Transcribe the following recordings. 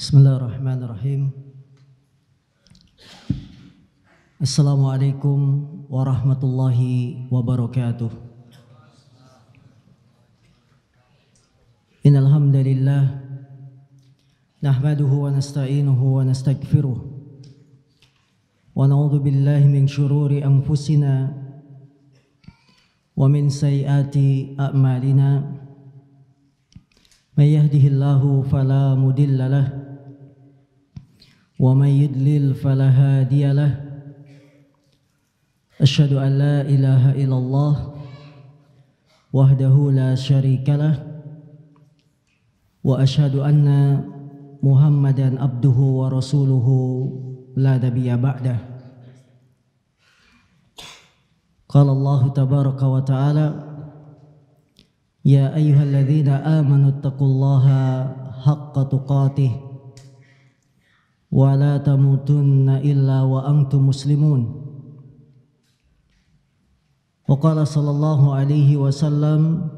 Bismillahirrahmanirrahim. Assalamualaikum warahmatullahi wabarakatuh. Innal hamdalillah nahmaduhu wa nasta'inuhu wa nastaghfiruh wa na'udzu billahi min shururi anfusina wa min sayyiati a'malina. May yahdihillahu fala mudilla lahu wa may yudlil fala hadiya lahu. Asyhadu an la ilaha illallah wahdahu la syarika lah wa asyhadu anna Muhammadan abduhu wa rasuluhu la nabiyya ba'dah. Qala Allah tabaraka wa ta'ala, ya ayyuhalladzina amanu taqullaha haqqa tuqatih wa la tamutunna illa wa antum muslimun. Wa qala sallallahu alaihi wasallam,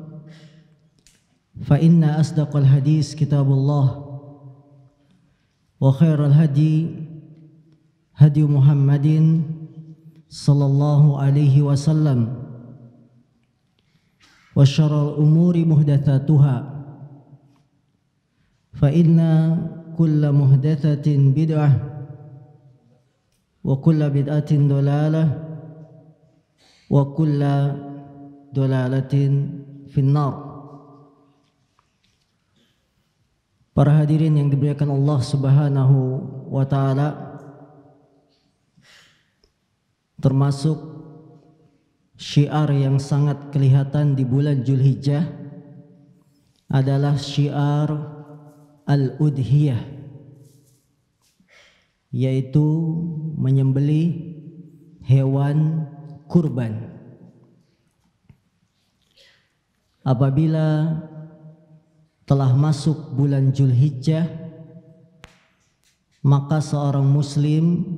fa inna asdaqal hadis kitabullah wa khairal hadi hadi Muhammadin sallallahu alaihi wasallam wa syarrul umuri muhdatsatuha fa inna kulla muhdatsatin bid'ah wa kulla bid'atin dhalalah wa kulla dhalalatin finnar. Para hadirin yang dimuliakan Allah Subhanahu wa taala, termasuk syiar yang sangat kelihatan di bulan Dzulhijjah adalah syiar Al-Udhiyah, yaitu menyembelih hewan kurban. Apabila telah masuk bulan Dzulhijjah, maka seorang muslim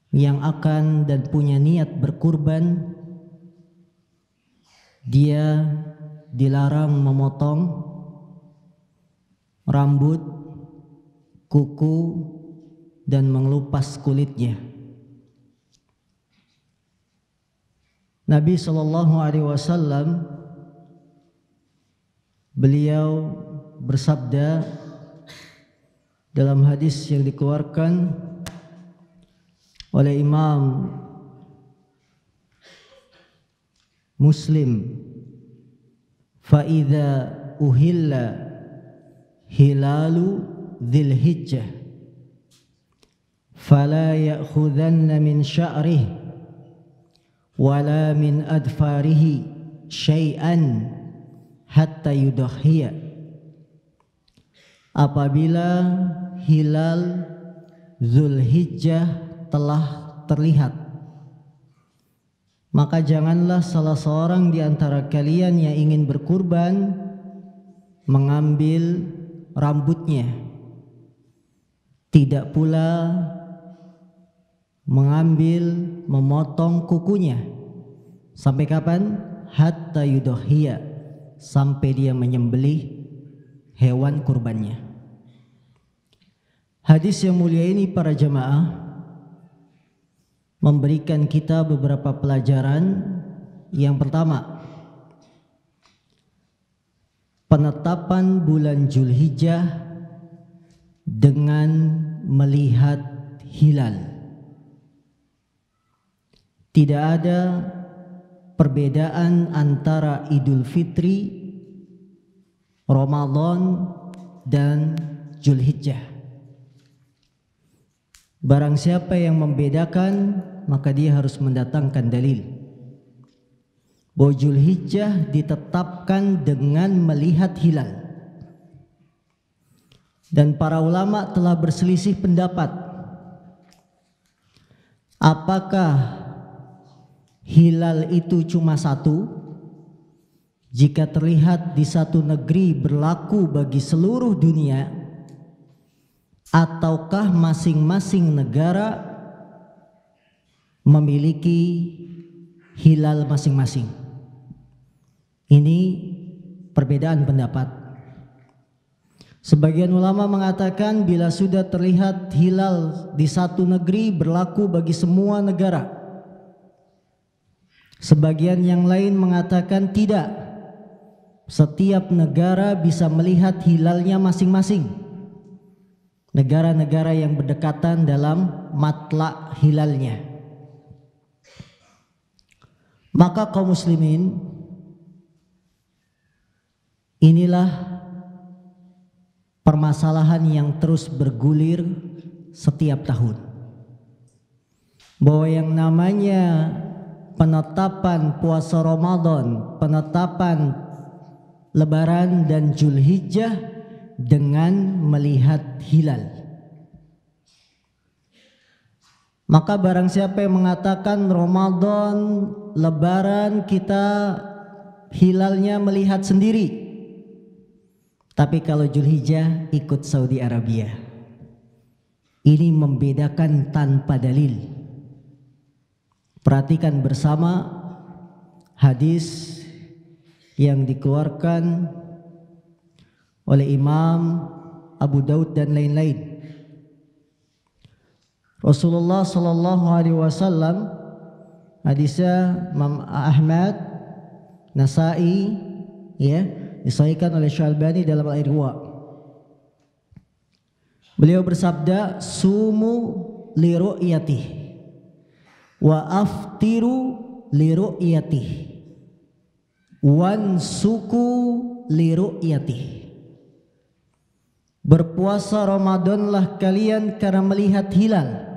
yang akan dan punya niat berkurban, dia dilarang memotong rambut, kuku, dan mengelupas kulitnya. Nabi SAW beliau bersabda dalam hadis yang dikeluarkan oleh Imam Muslim, fa idza uhilla hilalu dzilhijjah fala ya'khudhanna min sya'rihi wala min adfarihi syai'an hatta yudahhiya. Apabila hilal Dzulhijjah telah terlihat, maka janganlah salah seorang di antara kalian yang ingin berkurban mengambil rambutnya, tidak pula memotong kukunya. Sampai kapan? Hatta yudahhiya, sampai dia menyembelih hewan kurbannya. Hadis yang mulia ini para jamaah memberikan kita beberapa pelajaran. Yang pertama, penetapan bulan Dzulhijjah dengan melihat hilal. Tidak ada perbedaan antara Idul Fitri, Ramadan, dan Dzulhijjah. Barang siapa yang membedakan, maka dia harus mendatangkan dalil bahwa Dzulhijjah ditetapkan dengan melihat hilal. Dan para ulama telah berselisih pendapat, apakah hilal itu cuma satu? Jika terlihat di satu negeri berlaku bagi seluruh dunia, ataukah masing-masing negara memiliki hilal masing-masing? Ini perbedaan pendapat. Sebagian ulama mengatakan bila sudah terlihat hilal di satu negeri berlaku bagi semua negara. Sebagian yang lain mengatakan tidak. Setiap negara bisa melihat hilalnya masing-masing. Negara-negara yang berdekatan dalam matla' hilalnya. Maka kaum muslimin, inilah permasalahan yang terus bergulir setiap tahun, bahwa yang namanya penetapan puasa Ramadan, penetapan Lebaran dan Zulhijjah dengan melihat hilal. Maka barang siapa yang mengatakan Ramadan, Lebaran kita hilalnya melihat sendiri, tapi kalau Zulhijjah ikut Saudi Arabia, ini membedakan tanpa dalil. Perhatikan bersama hadis yang dikeluarkan oleh Imam Abu Daud dan lain-lain. Rasulullah sallallahu alaihi wasallam, hadisnya Imam Ahmad, Nasai, ya, disahihkan oleh Syalbani dalam Al-Irwa. Beliau bersabda, sumu li ru'yatih wa aftiru li ru'yatih wansuku li ru'yatih. Berpuasa Ramadanlah kalian karena melihat hilal.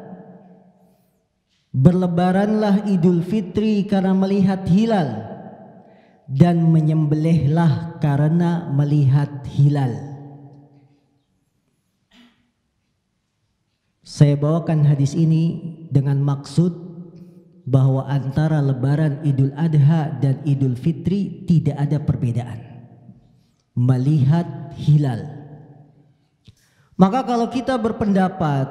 Berlebaranlah Idul Fitri karena melihat hilal. Dan menyembelihlah karena melihat hilal. Saya bawakan hadis ini dengan maksud bahwa antara Lebaran Idul Adha dan Idul Fitri tidak ada perbedaan. Melihat hilal. Maka kalau kita berpendapat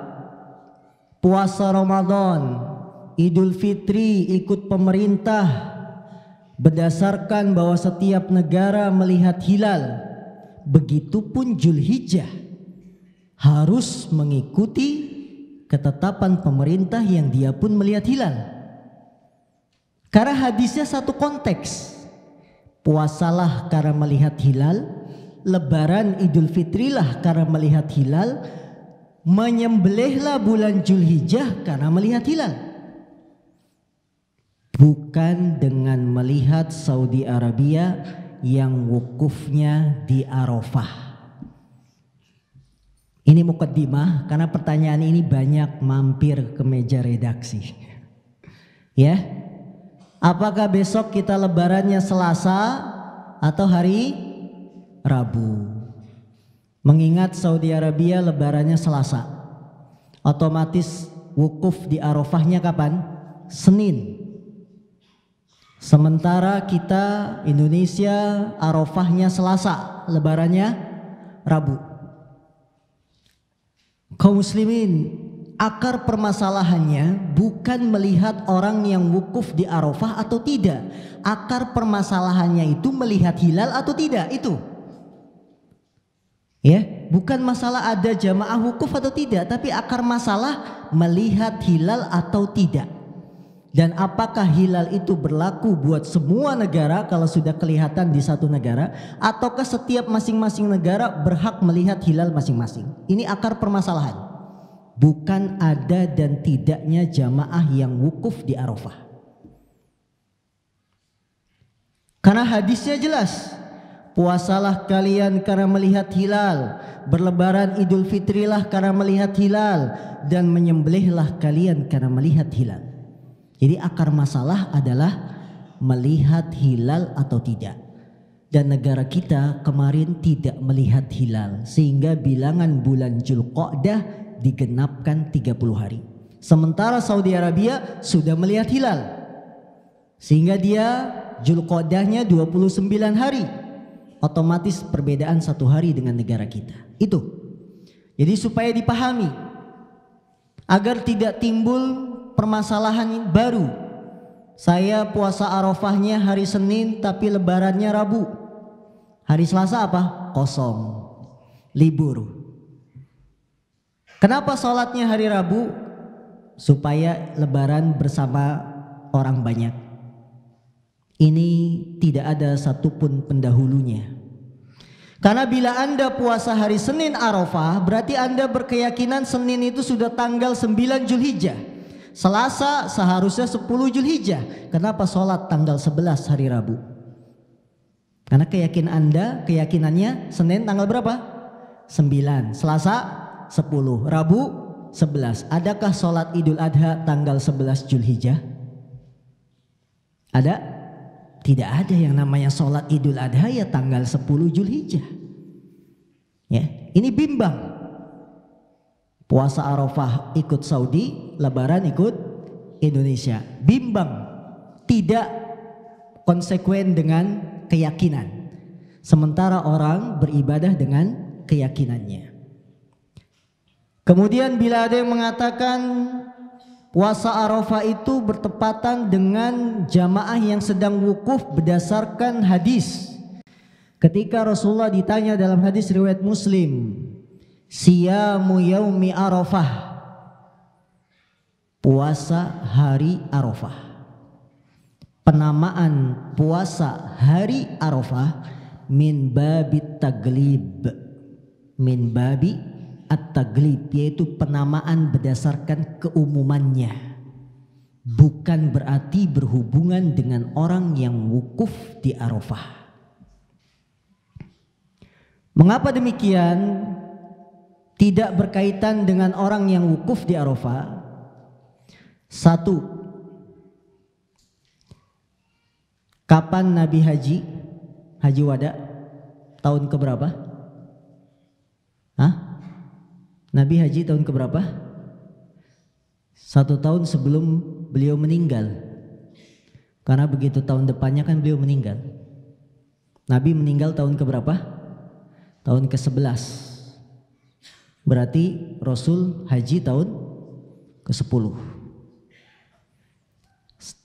puasa Ramadan, Idul Fitri ikut pemerintah berdasarkan bahwa setiap negara melihat hilal, begitupun Zulhijjah harus mengikuti ketetapan pemerintah yang dia pun melihat hilal. Karena hadisnya satu konteks. Puasalah karena melihat hilal, Lebaran Idul Fitrilah karena melihat hilal, menyembelihlah bulan Zulhijjah karena melihat hilal. Bukan dengan melihat Saudi Arabia yang wukufnya di Arafah. Ini mukaddimah karena pertanyaan ini banyak mampir ke meja redaksi. Ya, apakah besok kita lebarannya Selasa atau hari Rabu? Mengingat Saudi Arabia lebarannya Selasa, otomatis wukuf di Arafahnya kapan? Senin. Sementara kita Indonesia Arafahnya Selasa, lebarannya Rabu. Kaum muslimin, akar permasalahannya bukan melihat orang yang wukuf di Arafah atau tidak. Akar permasalahannya itu melihat hilal atau tidak, itu. Ya, bukan masalah ada jamaah wukuf atau tidak, tapi akar masalah melihat hilal atau tidak. Dan apakah hilal itu berlaku buat semua negara kalau sudah kelihatan di satu negara, ataukah setiap masing-masing negara berhak melihat hilal masing-masing? Ini akar permasalahan. Bukan ada dan tidaknya jamaah yang wukuf di Arafah. Karena hadisnya jelas, puasalah kalian karena melihat hilal, berlebaran Idul Fitrilah karena melihat hilal, dan menyembelihlah kalian karena melihat hilal. Jadi akar masalah adalah melihat hilal atau tidak. Dan negara kita kemarin tidak melihat hilal, sehingga bilangan bulan Zulqa'dah digenapkan 30 hari. Sementara Saudi Arabia sudah melihat hilal, sehingga dia Zulqa'dahnya 29 hari. Otomatis perbedaan 1 hari dengan negara kita. Itu. Jadi supaya dipahami, agar tidak timbul permasalahan baru. Saya puasa Arafahnya hari Senin tapi lebarannya Rabu. Hari Selasa apa? Kosong. libur. Kenapa sholatnya hari Rabu? Supaya lebaran bersama orang banyak. Ini tidak ada satupun pendahulunya. Karena bila Anda puasa hari Senin Arafah, berarti Anda berkeyakinan Senin itu sudah tanggal 9 Zulhijjah. Selasa seharusnya 10 Zulhijjah. Kenapa sholat tanggal 11 hari Rabu? Karena keyakinannya Senin tanggal berapa? 9. Selasa 10. Rabu 11. Adakah sholat Idul Adha tanggal 11 Zulhijjah? Ada? Tidak ada yang namanya sholat Idul Adha ya tanggal 10 Zulhijjah. Ya, ini bimbang. Puasa Arafah ikut Saudi, Lebaran ikut Indonesia. Bimbang, tidak konsekuen dengan keyakinan. Sementara orang beribadah dengan keyakinannya. Kemudian bila ada yang mengatakan puasa Arafah itu bertepatan dengan jamaah yang sedang wukuf berdasarkan hadis. Ketika Rasulullah ditanya dalam hadis riwayat Muslim, siyamu yaumi Arafah, puasa hari Arafah. Penamaan puasa hari Arafah min babit taglib, min babi at-taglib, yaitu penamaan berdasarkan keumumannya, bukan berarti berhubungan dengan orang yang wukuf di Arafah. Mengapa demikian? Tidak berkaitan dengan orang yang wukuf di Arafah. Satu, kapan Nabi haji wada? Tahun keberapa? Nabi haji tahun keberapa? 1 tahun sebelum beliau meninggal. Karena begitu tahun depannya kan beliau meninggal. Nabi meninggal tahun keberapa? Tahun ke-11. Berarti Rasul haji tahun ke-10.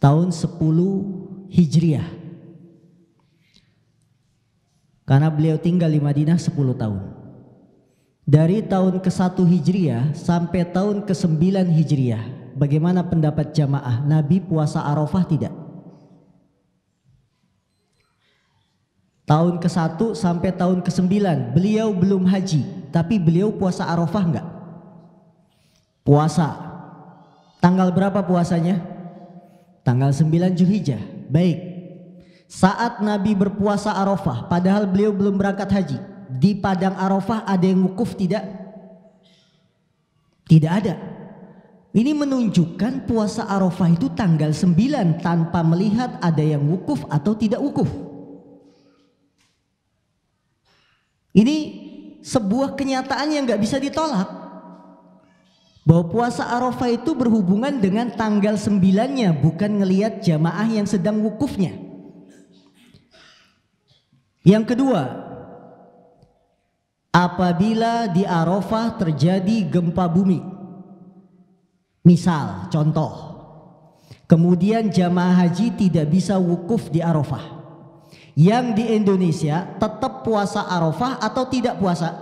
Tahun 10 Hijriah. Karena beliau tinggal di Madinah 10 tahun. Dari tahun ke-1 Hijriah sampai tahun ke-9 Hijriah, bagaimana pendapat jamaah? Nabi puasa Arafah tidak? Tahun ke-1 sampai tahun ke-9 beliau belum haji, tapi beliau puasa Arafah enggak? Puasa. Tanggal berapa puasanya? Tanggal 9 Zulhijjah. Baik. Saat Nabi berpuasa Arafah, padahal beliau belum berangkat haji, di padang Arafah ada yang wukuf tidak? Tidak ada. Ini menunjukkan puasa Arafah itu tanggal 9 tanpa melihat ada yang wukuf atau tidak wukuf. Ini sebuah kenyataan yang gak bisa ditolak, bahwa puasa Arafah itu berhubungan dengan tanggal 9-nya, bukan ngelihat jamaah yang sedang wukufnya. Yang kedua, apabila di Arafah terjadi gempa bumi, misal contoh, kemudian jamaah haji tidak bisa wukuf di Arafah, yang di Indonesia tetap puasa Arafah atau tidak puasa?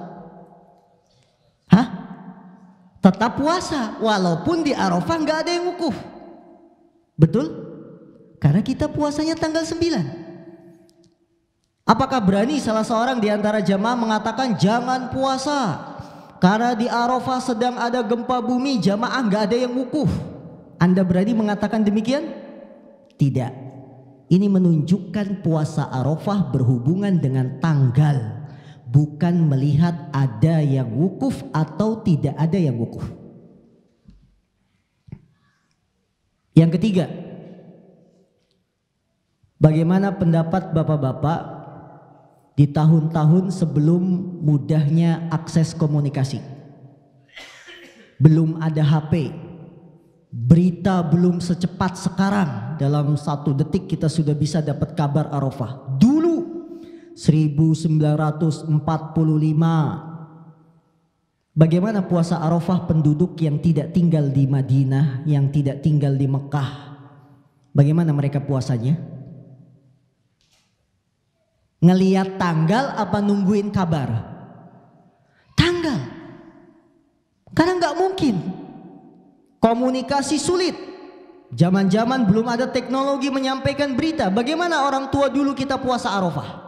Tetap puasa walaupun di Arafah nggak ada yang wukuf. Betul? Karena kita puasanya tanggal 9. Apakah berani salah seorang di antara jamaah mengatakan jangan puasa karena di Arafah sedang ada gempa bumi, jamaah nggak ada yang wukuf? Anda berani mengatakan demikian? Tidak. Ini menunjukkan puasa Arafah berhubungan dengan tanggal, bukan melihat ada yang wukuf atau tidak ada yang wukuf. Yang ketiga, bagaimana pendapat bapak-bapak di tahun-tahun sebelum mudahnya akses komunikasi? Belum ada HP, berita belum secepat sekarang. Dalam 1 detik kita sudah bisa dapat kabar Arafah. Dulu 1945, bagaimana puasa Arafah penduduk yang tidak tinggal di Madinah, yang tidak tinggal di Mekah? Bagaimana mereka puasanya? Ngelihat tanggal apa nungguin kabar? Karena nggak mungkin. Komunikasi sulit. Zaman-zaman belum ada teknologi menyampaikan berita. Bagaimana orang tua dulu kita puasa Arafah?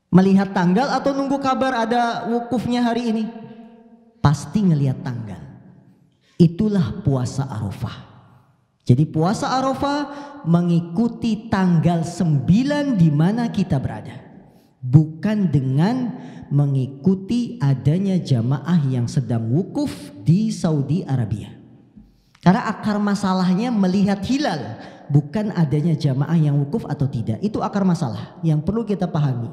Melihat tanggal atau nunggu kabar ada wukufnya hari ini? Pasti ngelihat tanggal. Itulah puasa Arafah. Jadi puasa Arafah mengikuti tanggal 9 di mana kita berada. Bukan dengan mengikuti adanya jamaah yang sedang wukuf di Saudi Arabia. Karena akar masalahnya melihat hilal, bukan adanya jamaah yang wukuf atau tidak. Itu akar masalah yang perlu kita pahami.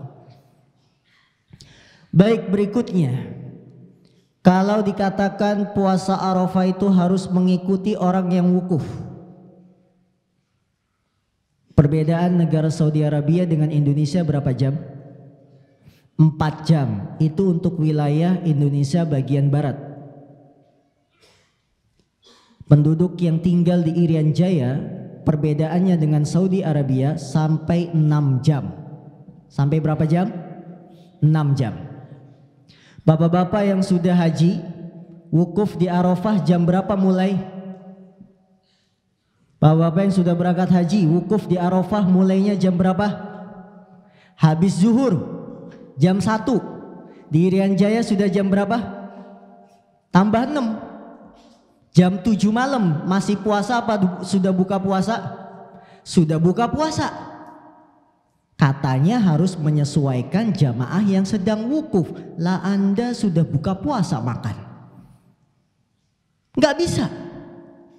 Baik, berikutnya, kalau dikatakan puasa Arafah itu harus mengikuti orang yang wukuf. Perbedaan negara Saudi Arabia dengan Indonesia berapa jam? 4 jam. Itu untuk wilayah Indonesia bagian barat. Penduduk yang tinggal di Irian Jaya, perbedaannya dengan Saudi Arabia sampai 6 jam. Sampai berapa jam? 6 jam. Bapak-bapak yang sudah haji, wukuf di Arafah jam berapa mulai? Bapak-bapak yang sudah berangkat haji, wukuf di Arafah mulainya jam berapa? Habis zuhur, jam 1. Di Irian Jaya sudah jam berapa? Tambah 6. Jam 7 malam masih puasa apa sudah buka puasa? Sudah buka puasa. Katanya harus menyesuaikan jamaah yang sedang wukuf. Lah Anda sudah buka puasa makan. Nggak bisa.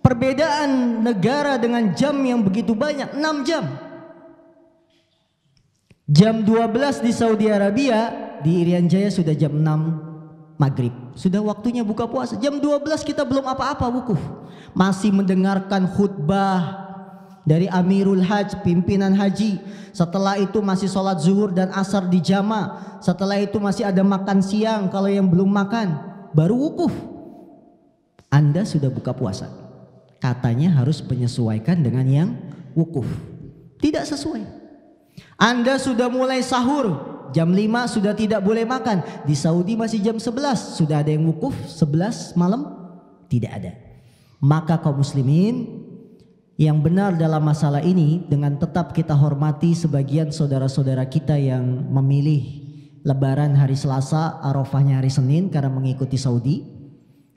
Perbedaan negara dengan jam yang begitu banyak, 6 jam. Jam 12 di Saudi Arabia, di Irian Jaya sudah jam 6 maghrib. Sudah waktunya buka puasa. Jam 12 kita belum apa-apa wukuf. Masih mendengarkan khutbah dari Amirul Hajj, pimpinan haji. Setelah itu masih sholat zuhur dan asar di jama. Setelah itu masih ada makan siang kalau yang belum makan. Baru wukuf. Anda sudah buka puasa. Katanya harus menyesuaikan dengan yang wukuf. Tidak sesuai. Anda sudah mulai sahur. Jam 5 sudah tidak boleh makan. Di Saudi masih jam 11. Sudah ada yang wukuf 11 malam? Tidak ada. Maka kaum muslimin yang benar dalam masalah ini, dengan tetap kita hormati sebagian saudara-saudara kita yang memilih Lebaran hari Selasa, Arafahnya hari Senin karena mengikuti Saudi.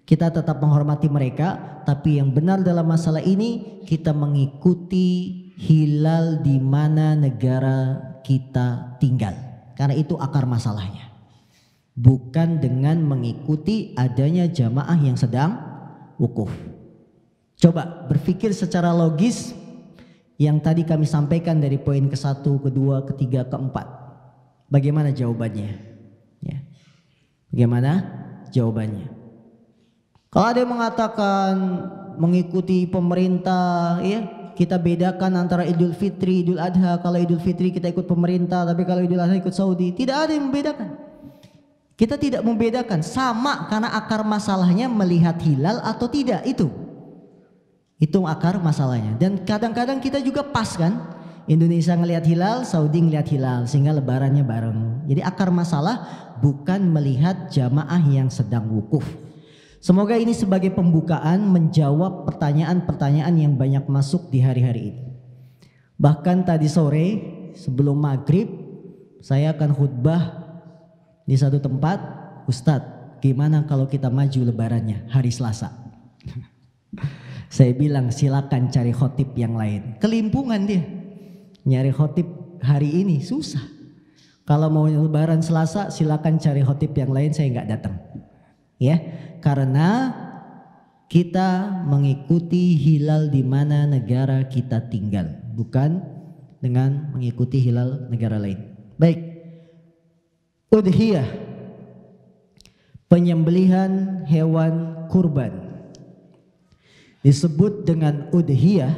Kita tetap menghormati mereka, tapi yang benar dalam masalah ini kita mengikuti hilal di mana negara kita tinggal. Karena itu akar masalahnya. Bukan dengan mengikuti adanya jamaah yang sedang wukuf. Coba berpikir secara logis yang tadi kami sampaikan dari poin ke-1, ke-2, ke-3, ke-4. Bagaimana jawabannya? Ya. Bagaimana jawabannya? Kalau ada yang mengatakan mengikuti pemerintah, ya, kita bedakan antara Idul Fitri, Idul Adha. Kalau Idul Fitri kita ikut pemerintah, tapi kalau Idul Adha ikut Saudi. Tidak ada yang membedakan. Kita tidak membedakan, sama karena akar masalahnya melihat hilal atau tidak. Itu akar masalahnya. Dan kadang-kadang kita juga pas kan, Indonesia ngelihat hilal, Saudi ngelihat hilal, sehingga lebarannya bareng. Jadi akar masalah bukan melihat jamaah yang sedang wukuf. Semoga ini sebagai pembukaan menjawab pertanyaan-pertanyaan yang banyak masuk di hari-hari ini. Bahkan tadi sore sebelum maghrib saya akan khutbah di satu tempat. Ustadz, gimana kalau kita maju lebarannya hari Selasa? Saya bilang silakan cari khotib yang lain. Kelimpungan dia. Nyari khotib hari ini susah. Kalau mau lebaran Selasa silakan cari khotib yang lain, saya nggak datang. Ya, karena kita mengikuti hilal di mana negara kita tinggal, bukan dengan mengikuti hilal negara lain. Baik, udhiyah, penyembelihan hewan kurban, disebut dengan udhiyah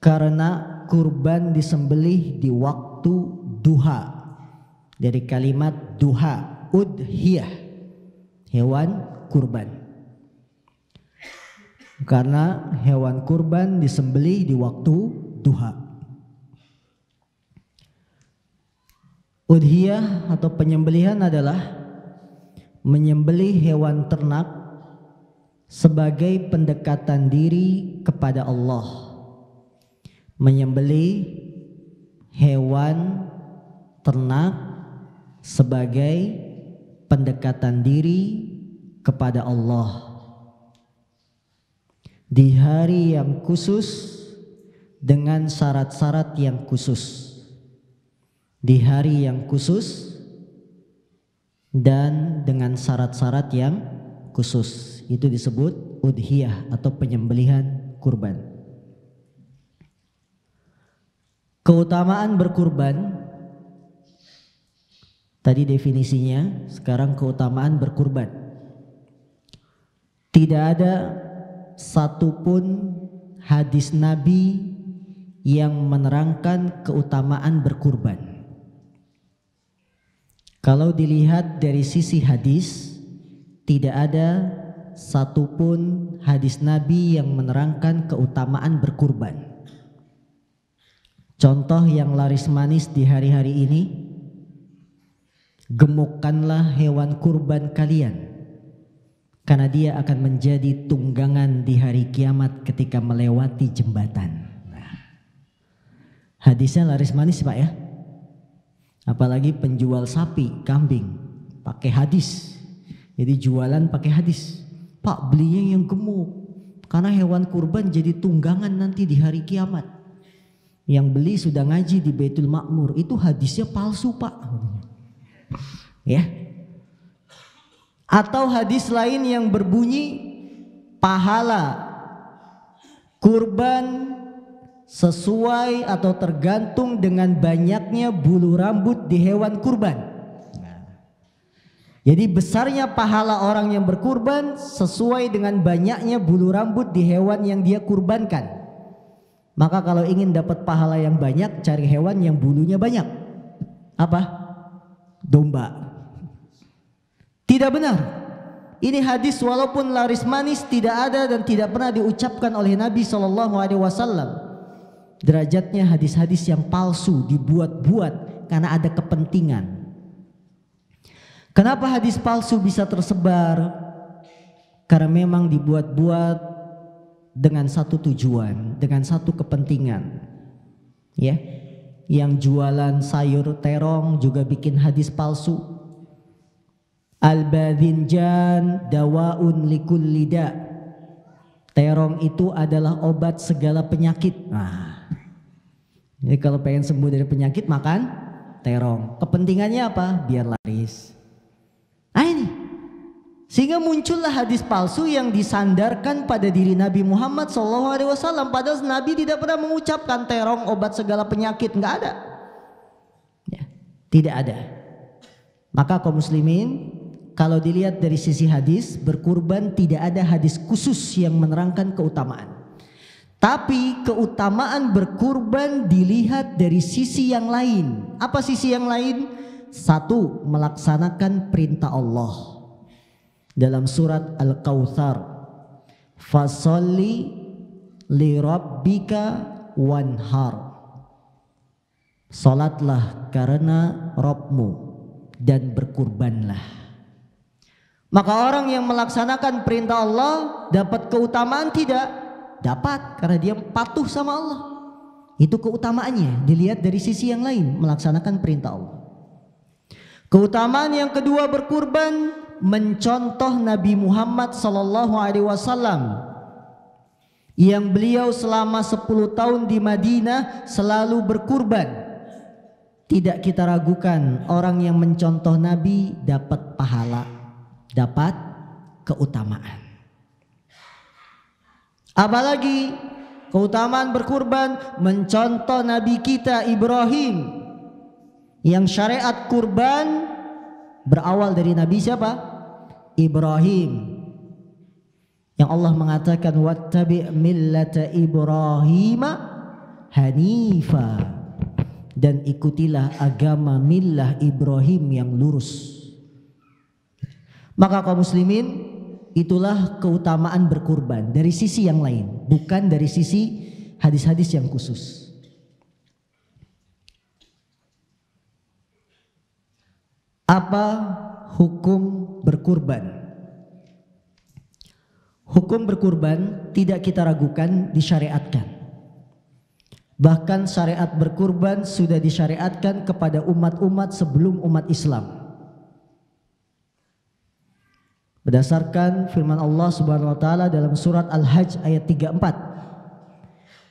karena kurban disembelih di waktu duha. Dari kalimat duha, udhiyah, hewan kurban. Karena hewan kurban disembelih di waktu duha. Udhiyah atau penyembelihan adalah menyembelih hewan ternak sebagai pendekatan diri kepada Allah. Menyembelih hewan ternak sebagai pendekatan diri kepada Allah di hari yang khusus dengan syarat-syarat yang khusus. Di hari yang khusus dan dengan syarat-syarat yang khusus. Itu disebut udhiyah atau penyembelihan kurban. Keutamaan berkurban, tadi definisinya, sekarang keutamaan berkurban. Tidak ada satupun hadis Nabi yang menerangkan keutamaan berkurban. Kalau dilihat dari sisi hadis, tidak ada satupun hadis Nabi yang menerangkan keutamaan berkurban. Contoh yang laris manis di hari-hari ini, gemukkanlah hewan kurban kalian, karena dia akan menjadi tunggangan di hari kiamat ketika melewati jembatan. Hadisnya laris manis Pak ya. Apalagi penjual sapi, kambing pakai hadis. Jadi jualan pakai hadis. Pak, belinya yang gemuk, karena hewan kurban jadi tunggangan nanti di hari kiamat. Yang beli sudah ngaji di Baitul Ma'mur, itu hadisnya palsu Pak. Ya. Atau hadis lain yang berbunyi pahala kurban sesuai atau tergantung dengan banyaknya bulu rambut di hewan kurban. Jadi besarnya pahala orang yang berkurban sesuai dengan banyaknya bulu rambut di hewan yang dia kurbankan. Maka kalau ingin dapat pahala yang banyak, cari hewan yang bulunya banyak. Apa? Domba. Tidak benar. Ini hadis walaupun laris manis tidak ada dan tidak pernah diucapkan oleh Nabi SAW. Derajatnya hadis-hadis yang palsu, dibuat-buat karena ada kepentingan. Kenapa hadis palsu bisa tersebar? Karena memang dibuat-buat dengan satu tujuan, dengan satu kepentingan. Ya, yang jualan sayur terong juga bikin hadis palsu. Al-badhinjan dawaun likulli da. Terong itu adalah obat segala penyakit. Jadi kalau pengen sembuh dari penyakit makan terong. Kepentingannya apa? Biar laris. Ini. Sehingga muncullah hadis palsu yang disandarkan pada diri Nabi Muhammad SAW. Padahal Nabi tidak pernah mengucapkan terong obat segala penyakit. Nggak ada. Ya, tidak ada. Maka kaum muslimin, kalau dilihat dari sisi hadis, berkurban tidak ada hadis khusus yang menerangkan keutamaan. Tapi keutamaan berkurban dilihat dari sisi yang lain. Apa sisi yang lain? Satu, melaksanakan perintah Allah. Dalam surat Al-Kautsar, Fasholli li rabbika wanhar. Salatlah karena Rabbmu dan berkurbanlah. Maka orang yang melaksanakan perintah Allah dapat keutamaan tidak? Dapat, karena dia patuh sama Allah. Itu keutamaannya, dilihat dari sisi yang lain, melaksanakan perintah Allah. Keutamaan yang kedua berkurban, mencontoh Nabi Muhammad SAW, yang beliau selama 10 tahun di Madinah selalu berkurban. Tidak kita ragukan, orang yang mencontoh Nabi dapat pahala, dapat keutamaan. Apalagi keutamaan berkurban, mencontoh Nabi kita Ibrahim, yang syariat kurban berawal dari Nabi siapa? Ibrahim. Yang Allah mengatakan wattabi' millata Ibrahim hanifa, dan ikutilah agama millah Ibrahim yang lurus. Maka kaum muslimin, itulah keutamaan berkurban dari sisi yang lain, bukan dari sisi hadis-hadis yang khusus. Apa hukum berkurban. Hukum berkurban tidak kita ragukan disyariatkan. Bahkan syariat berkurban sudah disyariatkan kepada umat-umat sebelum umat Islam. Berdasarkan firman Allah Subhanahu wa taala dalam surat Al-Hajj ayat 34.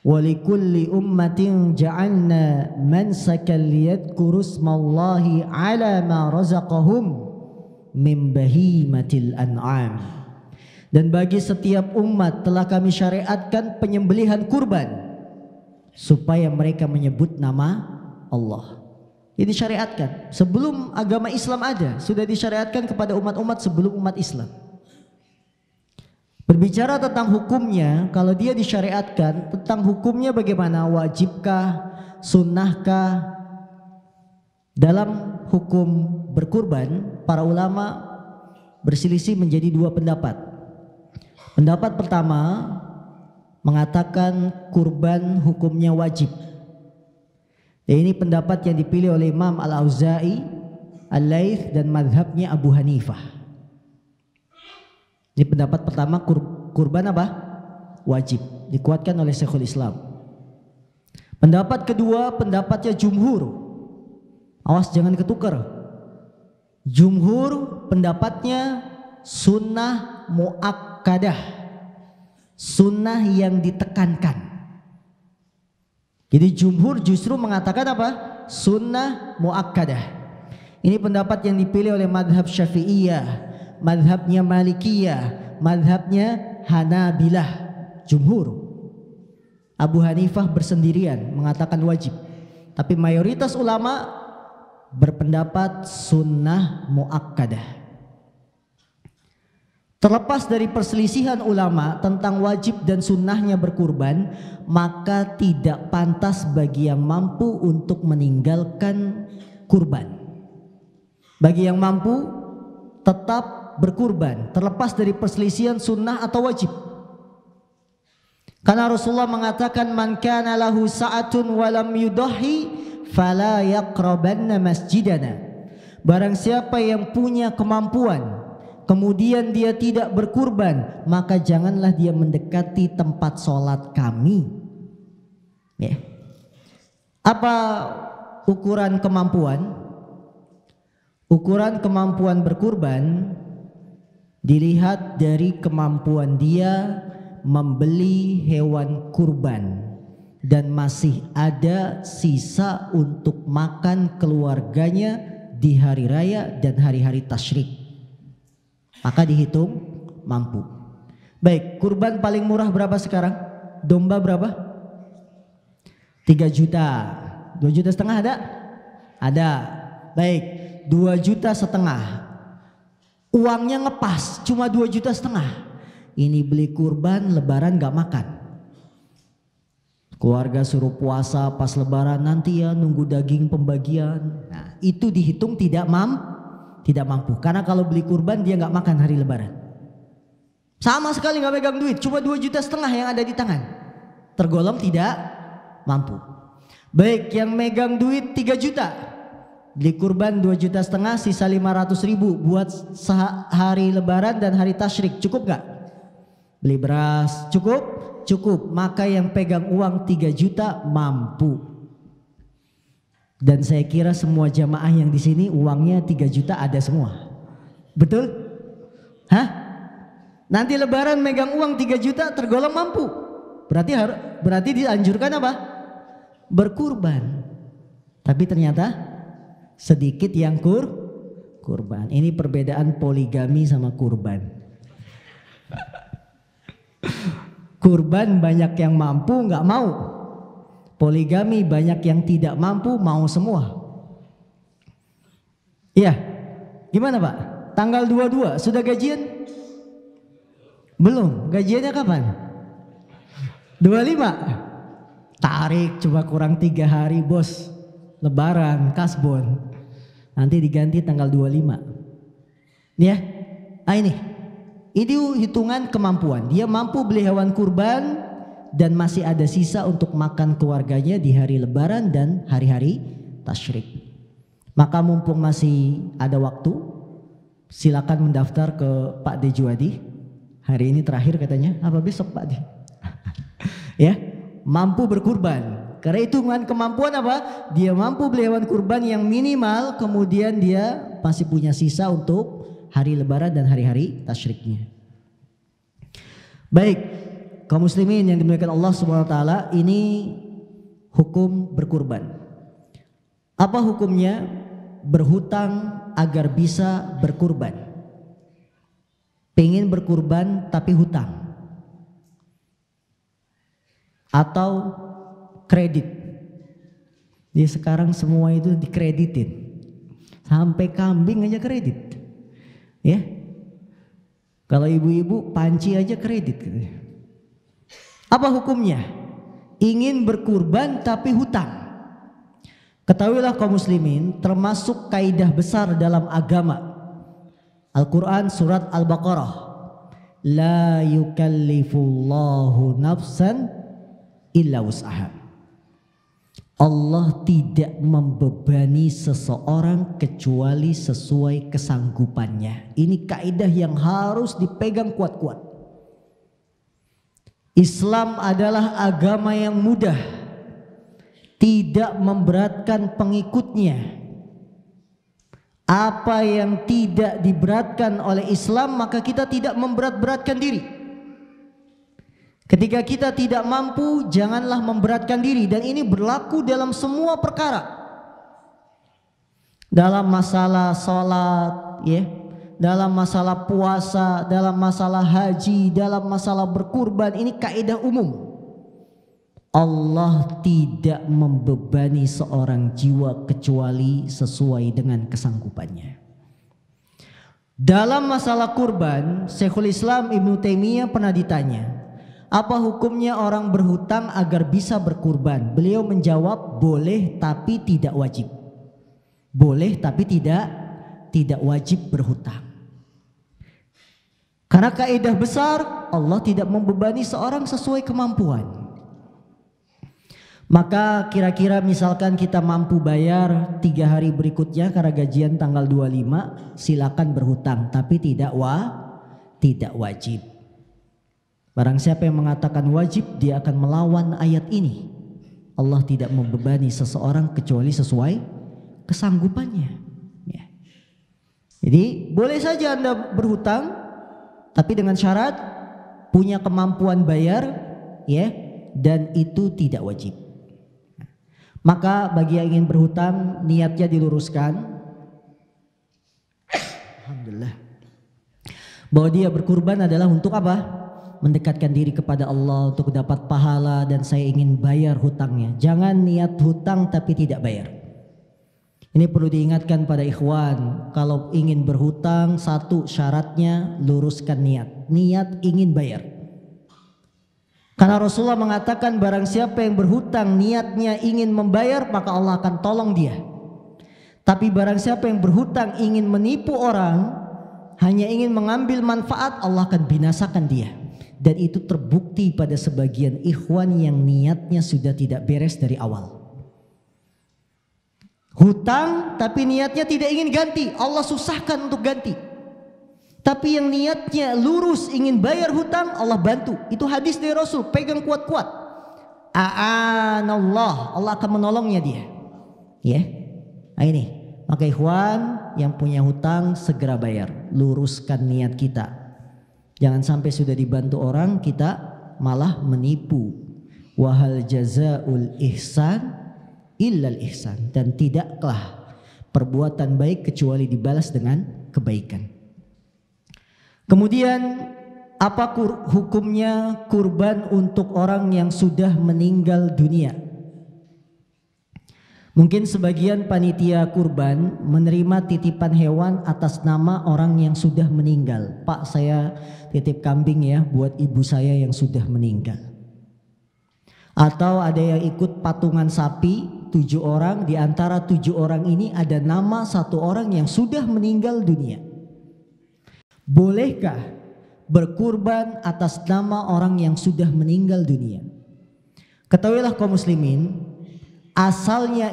وَلِكُلِّ أُمَّةٍ جَعَلْنَا مَنْسَكًا لِيَذْكُرُوا اسْمَ اللَّهِ عَلَى مَا رَزَقَهُمْ مِنْ بَهِيمَةِ الْأَنْعَامِ. Dan bagi setiap umat telah kami syariatkan penyembelihan kurban supaya mereka menyebut nama Allah. Ini disyariatkan sebelum agama Islam ada, sudah disyariatkan kepada umat-umat sebelum umat Islam. Berbicara tentang hukumnya, kalau dia disyariatkan, tentang hukumnya bagaimana, wajibkah, sunnahkah? Dalam hukum berkurban, para ulama berselisih menjadi dua pendapat. Pendapat pertama mengatakan kurban hukumnya wajib. Dan ini pendapat yang dipilih oleh Imam Al-Auza'i, Al-Laits dan mazhabnya Abu Hanifah. Ini pendapat pertama, kurban apa? Wajib, dikuatkan oleh Syekhul Islam. Pendapat kedua, pendapatnya jumhur. Awas jangan ketukar. Jumhur pendapatnya sunnah muakkadah, sunnah yang ditekankan. Jadi jumhur justru mengatakan apa? Sunnah muakkadah. Ini pendapat yang dipilih oleh madhab Syafi'iyah, madhabnya Malikiyah, madhabnya Hanabilah, jumhur. Abu Hanifah bersendirian mengatakan wajib. Tapi mayoritas ulama berpendapat sunnah muakkadah. Terlepas dari perselisihan ulama tentang wajib dan sunnahnya berkurban, maka tidak pantas bagi yang mampu untuk meninggalkan kurban. Bagi yang mampu tetap berkurban, terlepas dari perselisihan sunnah atau wajib. Karena Rasulullah mengatakan, man kana lahu sa'atun walam yudahi fala yaqrabanna masjidana. Barang siapa yang punya kemampuan kemudian dia tidak berkurban, maka janganlah dia mendekati tempat sholat kami. Ya. Apa ukuran kemampuan? Ukuran kemampuan berkurban dilihat dari kemampuan dia membeli hewan kurban dan masih ada sisa untuk makan keluarganya di hari raya dan hari-hari tasyrik, maka dihitung mampu. Baik, kurban paling murah berapa sekarang? Domba berapa? 3 juta. 2 juta setengah ada? Ada. Baik, 2,5 juta. Uangnya ngepas cuma 2,5 juta. Ini beli kurban, lebaran gak makan. Keluarga suruh puasa pas lebaran, nanti ya nunggu daging pembagian. Nah, itu dihitung tidak mampu. Karena kalau beli kurban dia gak makan hari lebaran. Sama sekali gak pegang duit, cuma 2,5 juta yang ada di tangan. Tergolong tidak mampu. Baik, yang megang duit 3 juta. Beli kurban 2,5 juta, sisa 500.000 buat hari lebaran dan hari tasyrik, cukup gak? Beli beras, cukup? Cukup. Maka yang pegang uang 3 juta mampu. Dan saya kira semua jamaah yang di sini uangnya 3 juta ada semua. Betul? Hah? Nanti lebaran megang uang 3 juta tergolong mampu. Berarti dianjurkan apa? Berkurban. Tapi ternyata sedikit yang kurban. Ini perbedaan poligami sama kurban. Kurban banyak yang mampu nggak mau. Poligami banyak yang tidak mampu mau semua. Iya. Gimana Pak? Tanggal 22 sudah gajian? Belum. Gajiannya kapan? 25. Tarik cuma kurang 3 hari bos. Lebaran, kasbon. Nanti diganti tanggal 25. Ya. Ini hitungan kemampuan. Dia mampu beli hewan kurban dan masih ada sisa untuk makan keluarganya di hari lebaran dan hari-hari tasyrik. Maka mumpung masih ada waktu, Silakan mendaftar ke Pak De Juwadi. Hari ini terakhir katanya, apa besok Pak De? Ya, mampu berkurban. Karena hitungan kemampuan apa? Dia mampu beli hewan kurban yang minimal, kemudian dia masih punya sisa untuk hari lebaran dan hari-hari tasyriknya. Baik, kaum muslimin yang dimuliakan Allah Subhanahu wa taala, ini hukum berkurban. Apa hukumnya? Berhutang agar bisa berkurban. Pengen berkurban tapi hutang. Atau kredit. Jadi sekarang semua itu dikreditin. Sampai kambing aja kredit. Ya. Kalau ibu-ibu panci aja kredit gitu. Apa hukumnya? Ingin berkurban tapi hutang. Ketahuilah kaum muslimin, termasuk kaidah besar dalam agama. Al-Quran surat Al-Baqarah. La yukallifullahu nafsan illa wus'aha. Allah tidak membebani seseorang kecuali sesuai kesanggupannya. Ini kaidah yang harus dipegang kuat-kuat. Islam adalah agama yang mudah, tidak memberatkan pengikutnya. Apa yang tidak diberatkan oleh Islam, maka kita tidak memberat-beratkan diri. Ketika kita tidak mampu, janganlah memberatkan diri. Dan ini berlaku dalam semua perkara. Dalam masalah sholat, ya, dalam masalah puasa, dalam masalah haji, dalam masalah berkurban. Ini kaidah umum. Allah tidak membebani seorang jiwa kecuali sesuai dengan kesanggupannya. Dalam masalah kurban, Syekhul Islam Ibnu Taimiyah pernah ditanya, apa hukumnya orang berhutang agar bisa berkurban? Beliau menjawab, boleh tapi tidak wajib. Boleh tapi tidak wajib berhutang. Karena kaidah besar, Allah tidak membebani seorang sesuai kemampuan. Maka kira-kira misalkan kita mampu bayar 3 hari berikutnya karena gajian tanggal 25, silakan berhutang, tapi tidak wajib. Barang siapa yang mengatakan wajib, dia akan melawan ayat ini. Allah tidak membebani seseorang kecuali sesuai kesanggupannya. Ya. Jadi boleh saja Anda berhutang, tapi dengan syarat punya kemampuan bayar, ya, dan itu tidak wajib. Maka bagi yang ingin berhutang, niatnya diluruskan. Alhamdulillah. Bahwa dia berkurban adalah untuk apa? Mendekatkan diri kepada Allah, untuk dapat pahala, dan saya ingin bayar hutangnya. Jangan niat hutang tapi tidak bayar. Ini perlu diingatkan pada ikhwan. Kalau ingin berhutang, satu syaratnya luruskan niat. Niat ingin bayar. Karena Rasulullah mengatakan barang siapa yang berhutang niatnya ingin membayar, maka Allah akan tolong dia. Tapi barang siapa yang berhutang ingin menipu orang, hanya ingin mengambil manfaat, Allah akan binasakan dia. Dan itu terbukti pada sebagian ikhwan yang niatnya sudah tidak beres dari awal. Hutang tapi niatnya tidak ingin ganti, Allah susahkan untuk ganti. Tapi yang niatnya lurus ingin bayar hutang, Allah bantu. Itu hadis dari Rasul, pegang kuat-kuat. A'anallah, Allah akan menolongnya dia. Ya, nah ini. Maka ikhwan yang punya hutang segera bayar, luruskan niat kita. Jangan sampai sudah dibantu orang kita malah menipu. Wahal jazaul ihsan illal ihsan, dan tidaklah perbuatan baik kecuali dibalas dengan kebaikan. Kemudian apa hukumnya kurban untuk orang yang sudah meninggal dunia? Mungkin sebagian panitia kurban menerima titipan hewan atas nama orang yang sudah meninggal. Pak, saya titip kambing ya buat ibu saya yang sudah meninggal. Atau ada yang ikut patungan sapi 7 orang, di antara 7 orang ini ada nama 1 orang yang sudah meninggal dunia. Bolehkah berkurban atas nama orang yang sudah meninggal dunia? Ketahuilah kaum muslimin, asalnya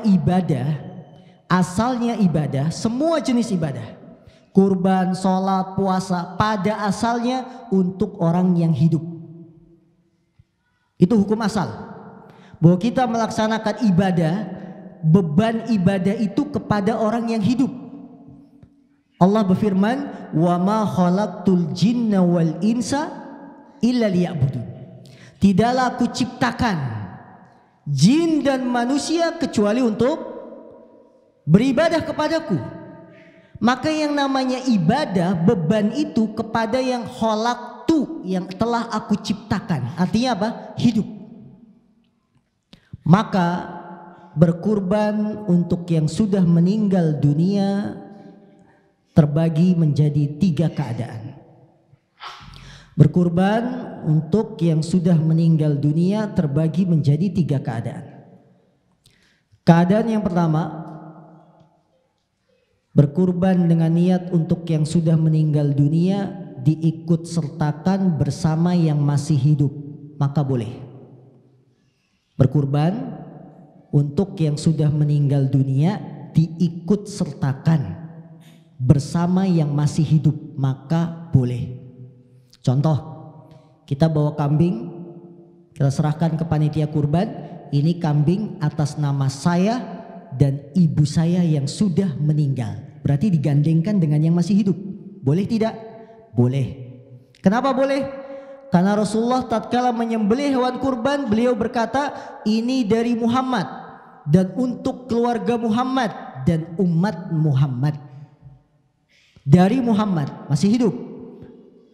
ibadah, semua jenis ibadah, kurban, sholat, puasa pada asalnya untuk orang yang hidup. Itu hukum asal. Bahwa kita melaksanakan ibadah, beban ibadah itu kepada orang yang hidup. Allah berfirman, "Wa ma khalaqtul jinna wal insa illa liya'budun." Tidaklah aku ciptakan jin dan manusia kecuali untuk beribadah kepadaku. Maka yang namanya ibadah, beban itu kepada yang khalaqtu, yang telah aku ciptakan. Artinya apa? Hidup. Maka berkurban untuk yang sudah meninggal dunia terbagi menjadi 3 keadaan. Berkurban untuk yang sudah meninggal dunia terbagi menjadi 3 keadaan. Keadaan yang pertama, berkurban dengan niat untuk yang sudah meninggal dunia diikut sertakan bersama yang masih hidup, maka boleh. Berkurban untuk yang sudah meninggal dunia diikut sertakan bersama yang masih hidup, maka boleh. Contoh, kita bawa kambing, kita serahkan ke panitia kurban. Ini kambing atas nama saya dan ibu saya yang sudah meninggal. Berarti digandengkan dengan yang masih hidup. Boleh tidak? Boleh. Kenapa boleh? Karena Rasulullah tatkala menyembelih hewan kurban, beliau berkata, ini dari Muhammad dan untuk keluarga Muhammad dan umat Muhammad. Dari Muhammad, masih hidup.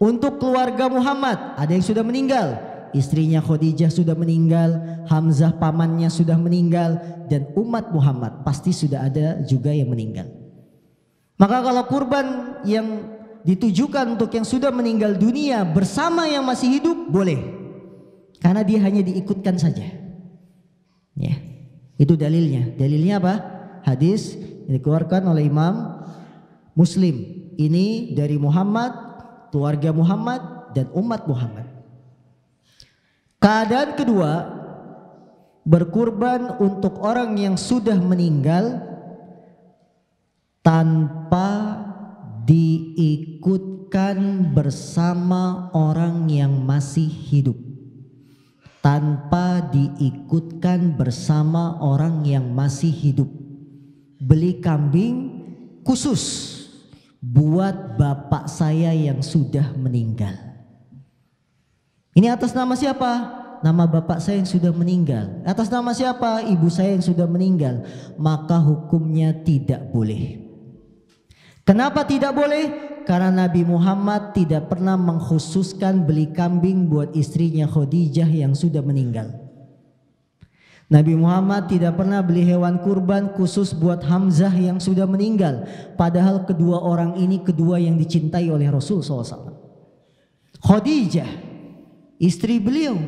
Untuk keluarga Muhammad, ada yang sudah meninggal. Istrinya Khadijah sudah meninggal, Hamzah pamannya sudah meninggal, dan umat Muhammad pasti sudah ada juga yang meninggal. Maka kalau kurban yang ditujukan untuk yang sudah meninggal dunia bersama yang masih hidup, boleh. Karena dia hanya diikutkan saja. Ya, itu dalilnya. Dalilnya apa? Hadis yang dikeluarkan oleh Imam Muslim. Ini dari Muhammad, keluarga Muhammad dan umat Muhammad. Keadaan kedua, berkurban untuk orang yang sudah meninggal tanpa diikutkan bersama orang yang masih hidup. Tanpa diikutkan bersama orang yang masih hidup. Beli kambing khusus buat bapak saya yang sudah meninggal. Ini atas nama siapa? Nama bapak saya yang sudah meninggal. Atas nama siapa? Ibu saya yang sudah meninggal. Maka hukumnya tidak boleh. Kenapa tidak boleh? Karena Nabi Muhammad tidak pernah mengkhususkan beli kambing buat istrinya Khadijah yang sudah meninggal. Nabi Muhammad tidak pernah beli hewan kurban khusus buat Hamzah yang sudah meninggal. Padahal kedua orang ini kedua yang dicintai oleh Rasul SAW. Khadijah, istri beliau,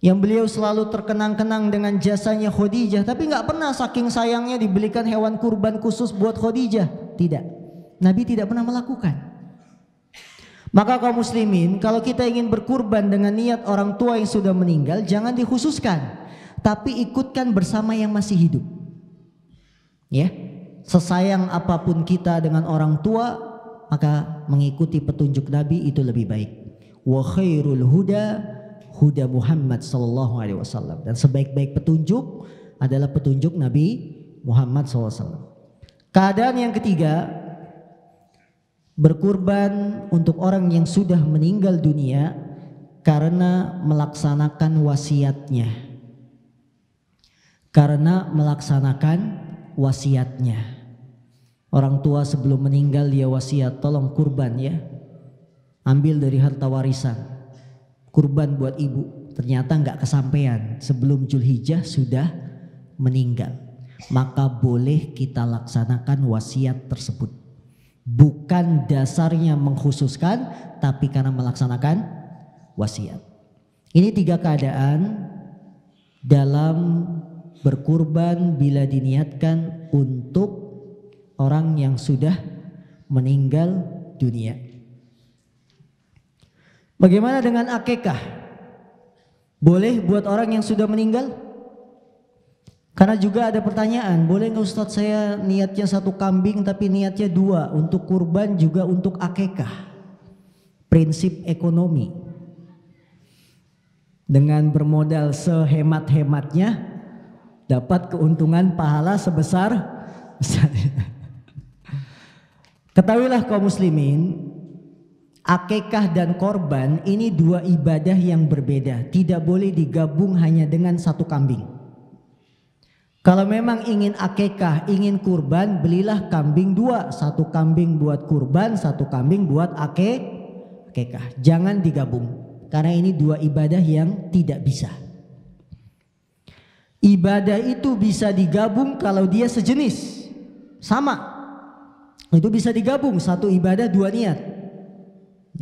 yang beliau selalu terkenang-kenang dengan jasanya Khadijah, tapi nggak pernah saking sayangnya dibelikan hewan kurban khusus buat Khadijah. Tidak, Nabi tidak pernah melakukan. Maka kaum muslimin, kalau kita ingin berkurban dengan niat orang tua yang sudah meninggal, jangan dikhususkan, tapi ikutkan bersama yang masih hidup. Ya, sesayang apapun kita dengan orang tua, maka mengikuti petunjuk Nabi itu lebih baik. Wa khairul huda huda Muhammad sallallahu alaihi wasallam, dan sebaik-baik petunjuk adalah petunjuk Nabi Muhammad SAW. Keadaan yang ketiga, berkurban untuk orang yang sudah meninggal dunia karena melaksanakan wasiatnya. Karena melaksanakan wasiatnya. Orang tua sebelum meninggal dia wasiat, tolong kurban ya, ambil dari harta warisan, kurban buat ibu. Ternyata nggak kesampaian, sebelum Zulhijjah sudah meninggal. Maka boleh kita laksanakan wasiat tersebut. Bukan dasarnya mengkhususkan, tapi karena melaksanakan wasiat. Ini 3 keadaan dalam berkurban bila diniatkan untuk orang yang sudah meninggal dunia. Bagaimana dengan akikah? Boleh buat orang yang sudah meninggal? Karena juga ada pertanyaan, boleh nggak Ustadz saya niatnya 1 kambing tapi niatnya 2 untuk kurban juga untuk akekah? Prinsip ekonomi. Dengan bermodal sehemat-hematnya dapat keuntungan pahala sebesar. Ketahuilah kaum muslimin, akekah dan korban ini 2 ibadah yang berbeda. Tidak boleh digabung hanya dengan 1 kambing. Kalau memang ingin akekah, ingin kurban, belilah kambing 2. 1 kambing buat kurban, 1 kambing buat akekah. Jangan digabung, karena ini 2 ibadah yang tidak bisa. Ibadah itu bisa digabung kalau dia sejenis, sama. Itu bisa digabung, 1 ibadah 2 niat.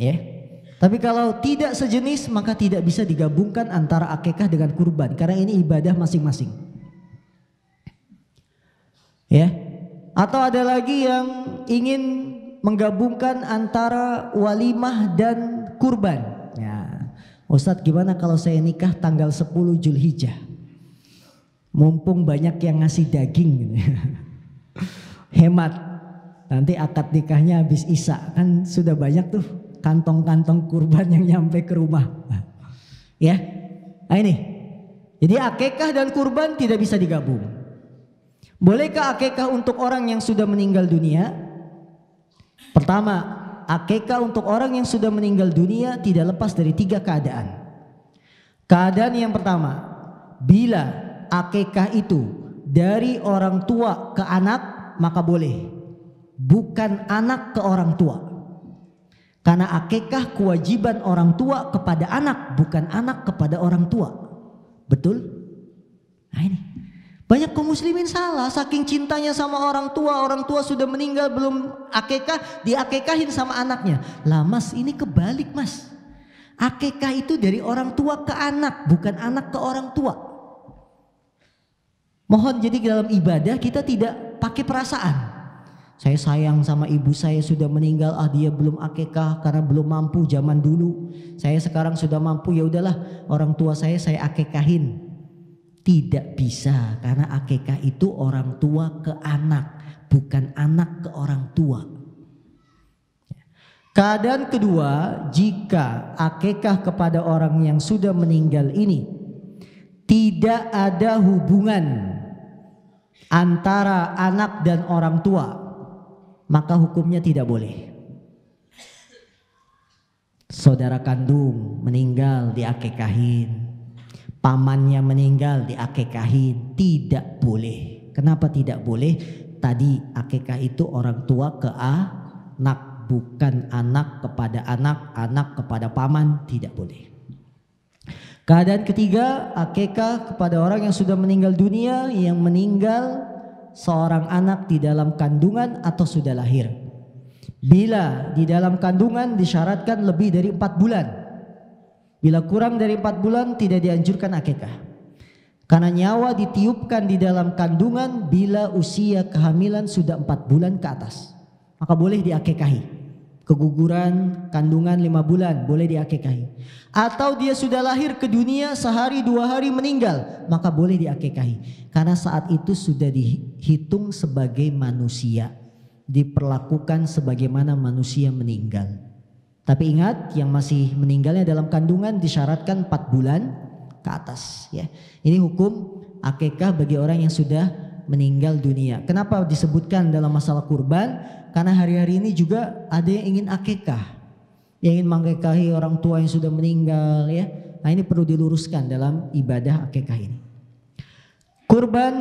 Ya. Tapi kalau tidak sejenis, maka tidak bisa digabungkan antara akekah dengan kurban, karena ini ibadah masing-masing. Ya, atau ada lagi yang ingin menggabungkan antara walimah dan kurban. Ya, Ustadz gimana kalau saya nikah tanggal 10 Zulhijjah? Mumpung banyak yang ngasih daging, hemat. Nanti akad nikahnya habis Isya, kan sudah banyak tuh kantong-kantong kurban yang nyampe ke rumah. Ya, nah ini. Jadi akekah dan kurban tidak bisa digabung. Bolehkah akekah untuk orang yang sudah meninggal dunia? Pertama, akekah untuk orang yang sudah meninggal dunia tidak lepas dari 3 keadaan. Keadaan yang pertama, bila akekah itu dari orang tua ke anak, maka boleh. Bukan anak ke orang tua. Karena akekah kewajiban orang tua kepada anak, bukan anak kepada orang tua. Betul? Nah ini. Banyak kaum muslimin salah, saking cintanya sama orang tua sudah meninggal belum akekah, diakekahin sama anaknya. Lah mas, ini kebalik mas. Akekah itu dari orang tua ke anak, bukan anak ke orang tua. Mohon jadi dalam ibadah kita tidak pakai perasaan. Saya sayang sama ibu saya sudah meninggal, dia belum akekah karena belum mampu zaman dulu. Saya sekarang sudah mampu, ya udahlah orang tua saya akekahin. Tidak bisa, karena akekah itu orang tua ke anak, bukan anak ke orang tua. Keadaan kedua, jika akekah kepada orang yang sudah meninggal ini tidak ada hubungan antara anak dan orang tua, maka hukumnya tidak boleh. Saudara kandung meninggal diakekahin, pamannya meninggal diakekahin, tidak boleh. Kenapa tidak boleh? Tadi akekah itu orang tua ke anak, bukan anak kepada anak, anak kepada paman, tidak boleh. Keadaan ketiga, akekah kepada orang yang sudah meninggal dunia, yang meninggal seorang anak di dalam kandungan atau sudah lahir. Bila di dalam kandungan disyaratkan lebih dari 4 bulan. Bila kurang dari 4 bulan tidak dianjurkan akekah. Karena nyawa ditiupkan di dalam kandungan bila usia kehamilan sudah 4 bulan ke atas. Maka boleh diakekahi. Keguguran kandungan 5 bulan boleh diakekahi. Atau dia sudah lahir ke dunia sehari 2 hari meninggal, maka boleh diakekahi. Karena saat itu sudah dihitung sebagai manusia. Diperlakukan sebagaimana manusia meninggal. Tapi ingat, yang masih meninggalnya dalam kandungan disyaratkan 4 bulan ke atas. Ya, ini hukum akekah bagi orang yang sudah meninggal dunia. Kenapa disebutkan dalam masalah kurban? Karena hari-hari ini juga ada yang ingin akekah, yang ingin mengakekahi orang tua yang sudah meninggal. Ya, nah ini perlu diluruskan dalam ibadah akekah ini. Kurban,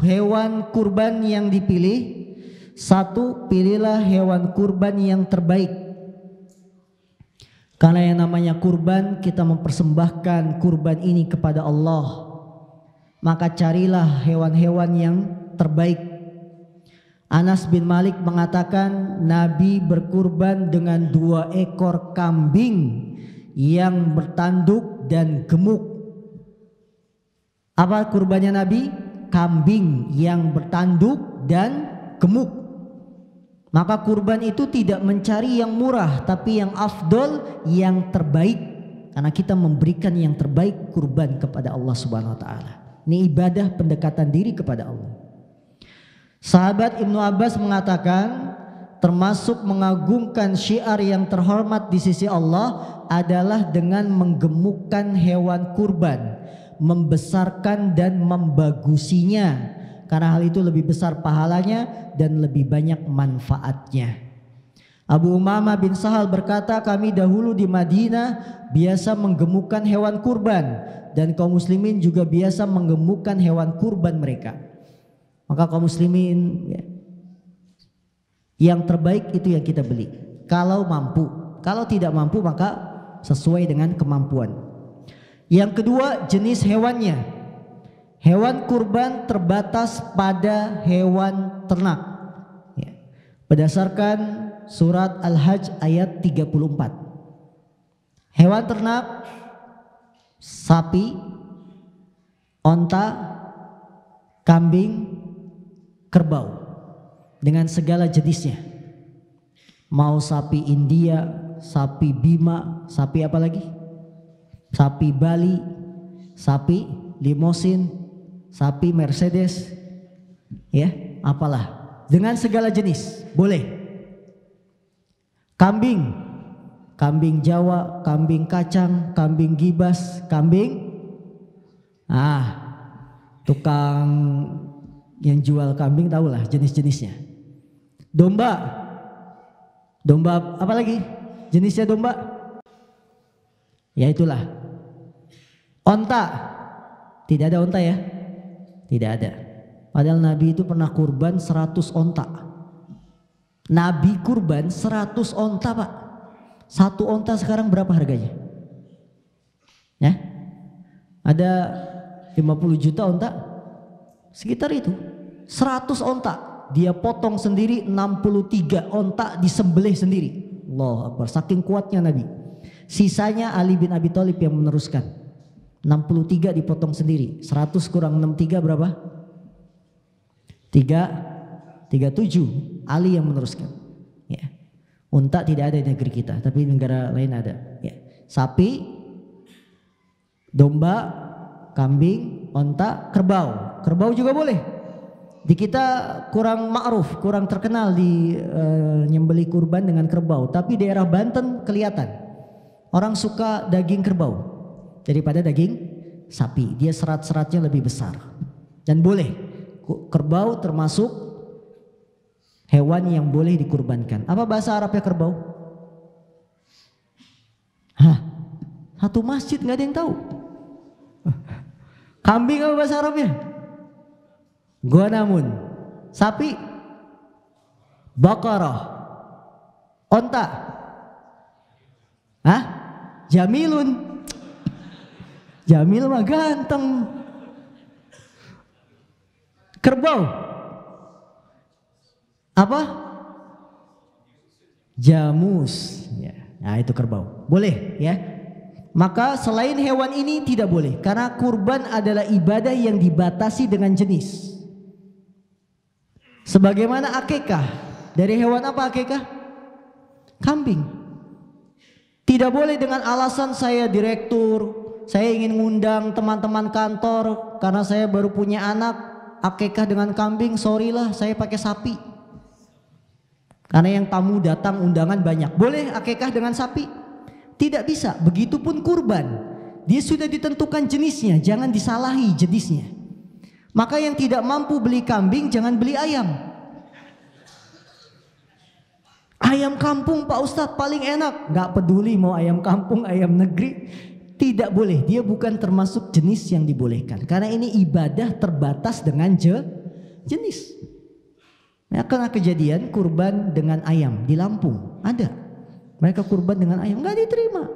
hewan kurban yang dipilih. 1, pilihlah hewan kurban yang terbaik. Karena yang namanya kurban, kita mempersembahkan kurban ini kepada Allah. Maka carilah hewan-hewan yang terbaik. Anas bin Malik mengatakan Nabi berkurban dengan 2 ekor kambing yang bertanduk dan gemuk. Apa kurbannya Nabi? Kambing yang bertanduk dan gemuk. Maka kurban itu tidak mencari yang murah, tapi yang afdol, yang terbaik. Karena kita memberikan yang terbaik kurban kepada Allah Subhanahu wa taala. Ini ibadah pendekatan diri kepada Allah. Sahabat Ibnu Abbas mengatakan, termasuk mengagungkan syiar yang terhormat di sisi Allah adalah dengan menggemukkan hewan kurban, membesarkan dan membagusinya, karena hal itu lebih besar pahalanya dan lebih banyak manfaatnya. Abu Umamah bin Sahal berkata, kami dahulu di Madinah biasa menggemukkan hewan kurban, dan kaum muslimin juga biasa menggemukkan hewan kurban mereka. Maka kaum muslimin ya, yang terbaik itu yang kita beli kalau mampu. Kalau tidak mampu maka sesuai dengan kemampuan. Yang kedua, jenis hewannya. Hewan kurban terbatas pada hewan ternak ya. Berdasarkan surat Al-Hajj ayat 34. Hewan ternak, sapi, onta, kambing, kerbau dengan segala jenisnya. Mau sapi India, sapi Bima, sapi apa lagi? Sapi Bali, sapi limosin, sapi Mercedes, ya, apalah, dengan segala jenis boleh. Kambing, kambing Jawa, kambing kacang, kambing gibas, kambing tukang yang jual kambing tahulah jenis-jenisnya. Domba, domba apa lagi jenisnya domba? Ya itulah. Onta, tidak ada onta ya? Tidak ada. Padahal Nabi itu pernah kurban 100 onta. Nabi kurban 100 onta pak. Satu onta sekarang berapa harganya? Ya, ada 50 juta onta, sekitar itu. 100 onta dia potong sendiri, 63 onta disembelih sendiri. Allahu Akbar, saking kuatnya Nabi. Sisanya Ali bin Abi Thalib yang meneruskan. 63 dipotong sendiri. 100 kurang 63 berapa? 37. Ali yang meneruskan. Ya. Unta tidak ada di negeri kita, tapi di negara lain ada. Ya. Sapi, domba, kambing, onta, kerbau. Kerbau juga boleh. Di kita kurang ma'ruf, kurang terkenal di nyembelih kurban dengan kerbau, tapi daerah Banten kelihatan. Orang suka daging kerbau daripada daging sapi. Dia serat-seratnya lebih besar. Dan boleh. Kerbau termasuk hewan yang boleh dikurbankan. Apa bahasa Arabnya kerbau? Satu masjid nggak ada yang tahu. Kambing apa bahasa Arabnya? Ghanamun. Sapi? Baqarah. Onta? Jamilun. Jamil mah ganteng. Kerbau? Apa? Jamus. Ya. Nah itu kerbau. Boleh ya. Maka selain hewan ini tidak boleh, karena kurban adalah ibadah yang dibatasi dengan jenis. Sebagaimana akikah. Dari hewan apa akikah? Kambing. Tidak boleh dengan alasan saya direktur, saya ingin ngundang teman-teman kantor karena saya baru punya anak. Akikah dengan kambing, sorry lah saya pakai sapi. Karena yang tamu datang undangan banyak. Boleh akikah dengan sapi? Tidak bisa. Begitupun kurban. Dia sudah ditentukan jenisnya, jangan disalahi jenisnya. Maka yang tidak mampu beli kambing jangan beli ayam. Ayam kampung Pak Ustadz paling enak. Gak peduli mau ayam kampung, ayam negeri. Tidak boleh, dia bukan termasuk jenis yang dibolehkan. Karena ini ibadah terbatas dengan jenis. Ya, karena kejadian kurban dengan ayam di Lampung ada. Mereka kurban dengan ayam, nggak diterima.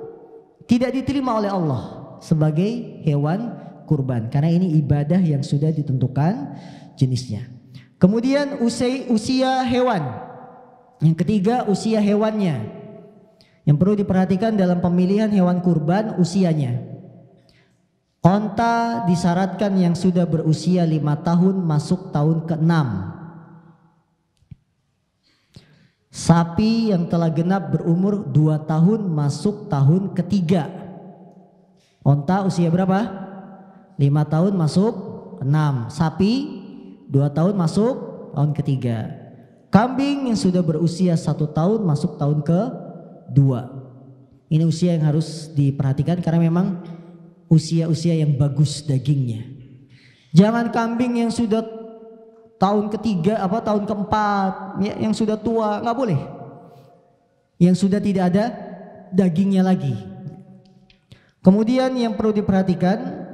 Tidak diterima oleh Allah sebagai hewan kurban. Karena ini ibadah yang sudah ditentukan jenisnya. Kemudian usia hewan. Yang ketiga usia hewannya. Yang perlu diperhatikan dalam pemilihan hewan kurban usianya. Onta disyaratkan yang sudah berusia 5 tahun masuk tahun ke-6. Sapi yang telah genap berumur 2 tahun masuk tahun ke-3. Onta usia berapa? 5 tahun masuk 6. Sapi 2 tahun masuk tahun ketiga. Kambing yang sudah berusia 1 tahun masuk tahun ke-2. Ini usia yang harus diperhatikan karena memang usia-usia yang bagus dagingnya. Jangan kambing yang sudah tahun ketiga tahun keempat ya, yang sudah tua, nggak boleh. Yang sudah tidak ada dagingnya lagi. Kemudian yang perlu diperhatikan,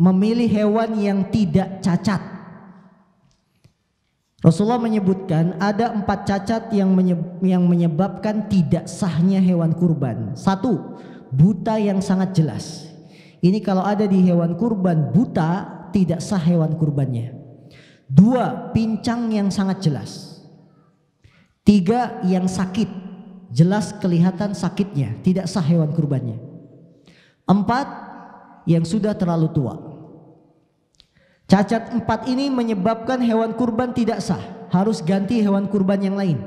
memilih hewan yang tidak cacat. Rasulullah menyebutkan ada 4 cacat yang menyebabkan tidak sahnya hewan kurban. 1, buta yang sangat jelas. Ini kalau ada di hewan kurban buta, tidak sah hewan kurbannya. 2, pincang yang sangat jelas. 3, yang sakit, jelas kelihatan sakitnya, tidak sah hewan kurbannya. 4, yang sudah terlalu tua. Cacat 4 ini menyebabkan hewan kurban tidak sah, harus ganti hewan kurban yang lain.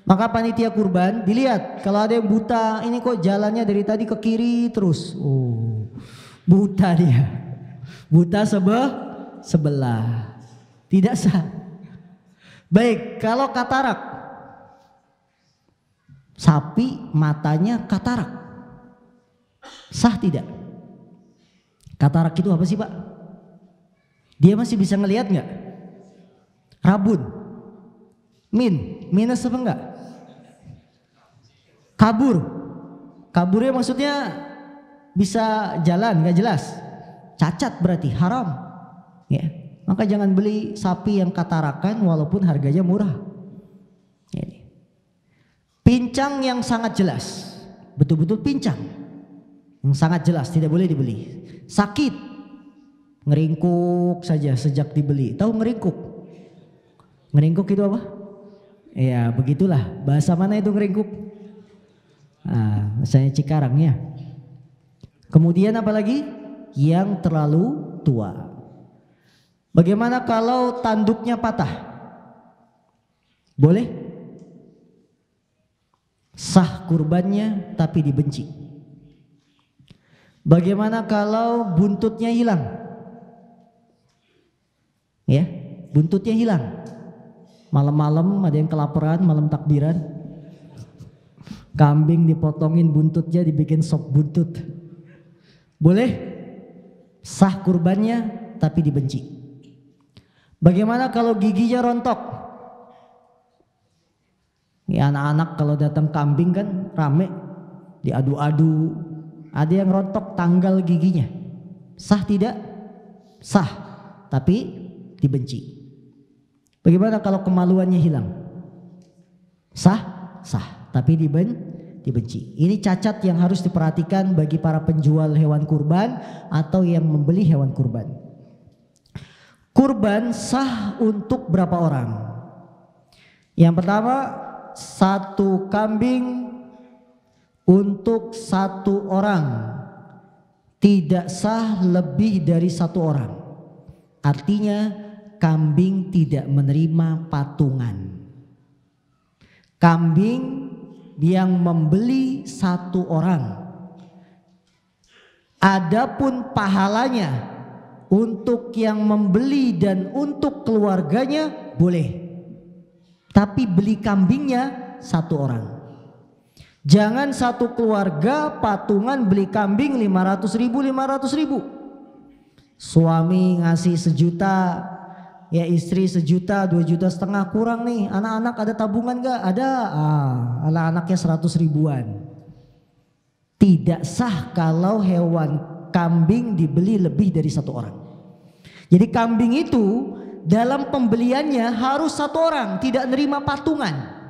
Maka panitia kurban dilihat, kalau ada yang buta, ini kok jalannya dari tadi ke kiri terus. Oh, buta dia. Buta sebelah. Tidak sah. Baik, kalau katarak. Sapi matanya katarak. Sah tidak? Katarak itu apa sih, Pak? Dia masih bisa ngelihat nggak? Rabun, minus apa enggak? Kaburnya maksudnya bisa jalan nggak jelas, cacat berarti haram. Ya, maka jangan beli sapi yang katarakan walaupun harganya murah. Ini. Pincang yang sangat jelas, betul-betul pincang, yang sangat jelas tidak boleh dibeli. Sakit. Ngeringkuk saja sejak dibeli. Tahu ngeringkuk? Ngeringkuk itu apa? Ya begitulah. Bahasa mana itu ngeringkuk? Bahasanya Cikarang ya. Kemudian apa lagi? Yang terlalu tua. Bagaimana kalau tanduknya patah? Boleh? Sah kurbannya tapi dibenci. Bagaimana kalau buntutnya hilang? Ya, buntutnya hilang. Malam-malam ada yang kelaparan, malam takbiran. Kambing dipotongin buntutnya, dibikin sop buntut. Boleh? Sah kurbannya tapi dibenci. Bagaimana kalau giginya rontok? Ya anak-anak kalau datang kambing kan rame, diadu-adu. Ada yang rontok tanggal giginya. Sah tidak? Sah, tapi dibenci. Bagaimana kalau kemaluannya hilang? Sah, tapi dibenci. Ini cacat yang harus diperhatikan bagi para penjual hewan kurban atau yang membeli hewan kurban. Kurban sah untuk berapa orang? Yang pertama, 1 kambing untuk 1 orang. Tidak sah lebih dari 1 orang. Artinya kambing tidak menerima patungan. Kambing yang membeli 1 orang. Adapun pahalanya untuk yang membeli dan untuk keluarganya boleh. Tapi beli kambingnya 1 orang. Jangan 1 keluarga patungan beli kambing 500.000. Suami ngasih 1 juta. Ya istri 1 juta, 2,5 juta kurang nih. Anak-anak ada tabungan gak? Ada. Anak-anaknya 100 ribuan. Tidak sah kalau hewan kambing dibeli lebih dari 1 orang. Jadi kambing itu dalam pembeliannya harus 1 orang, tidak nerima patungan.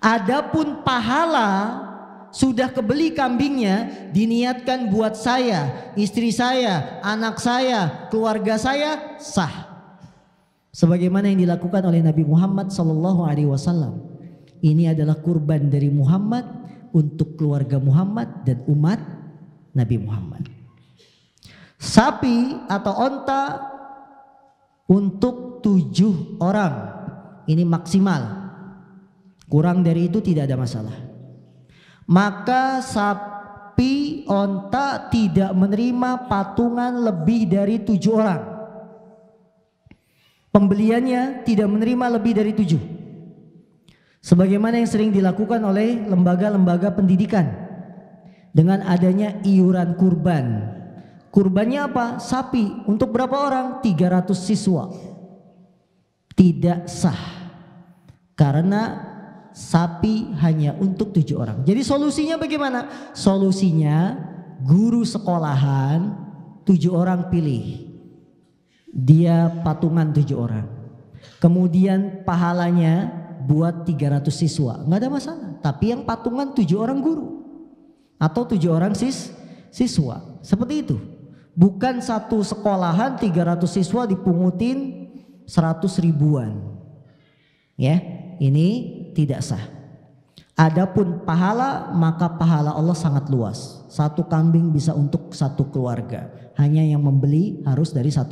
Adapun pahala sudah kebeli kambingnya, diniatkan buat saya, istri saya, anak saya, keluarga saya, sah. Sebagaimana yang dilakukan oleh Nabi Muhammad SAW. Ini adalah kurban dari Muhammad untuk keluarga Muhammad dan umat Nabi Muhammad. Sapi atau onta untuk 7 orang. Ini maksimal. Kurang dari itu tidak ada masalah. Maka sapi onta tidak menerima patungan lebih dari 7 orang. pembeliannya tidak menerima lebih dari 7. Sebagaimana yang sering dilakukan oleh lembaga-lembaga pendidikan dengan adanya iuran kurban. Kurbannya apa? Sapi. Untuk berapa orang? 300 siswa. Tidak sah, karena sapi hanya untuk 7 orang. Jadi solusinya bagaimana? Solusinya guru sekolahan 7 orang pilih, dia patungan 7 orang. Kemudian pahalanya buat 300 siswa, nggak ada masalah. Tapi yang patungan 7 orang guru atau 7 orang siswa. Seperti itu. Bukan satu sekolahan 300 siswa dipungutin 100 ribuan. Ya, ini tidak sah. Adapun pahala, maka pahala Allah sangat luas. Satu kambing bisa untuk satu keluarga. Hanya yang membeli harus dari 1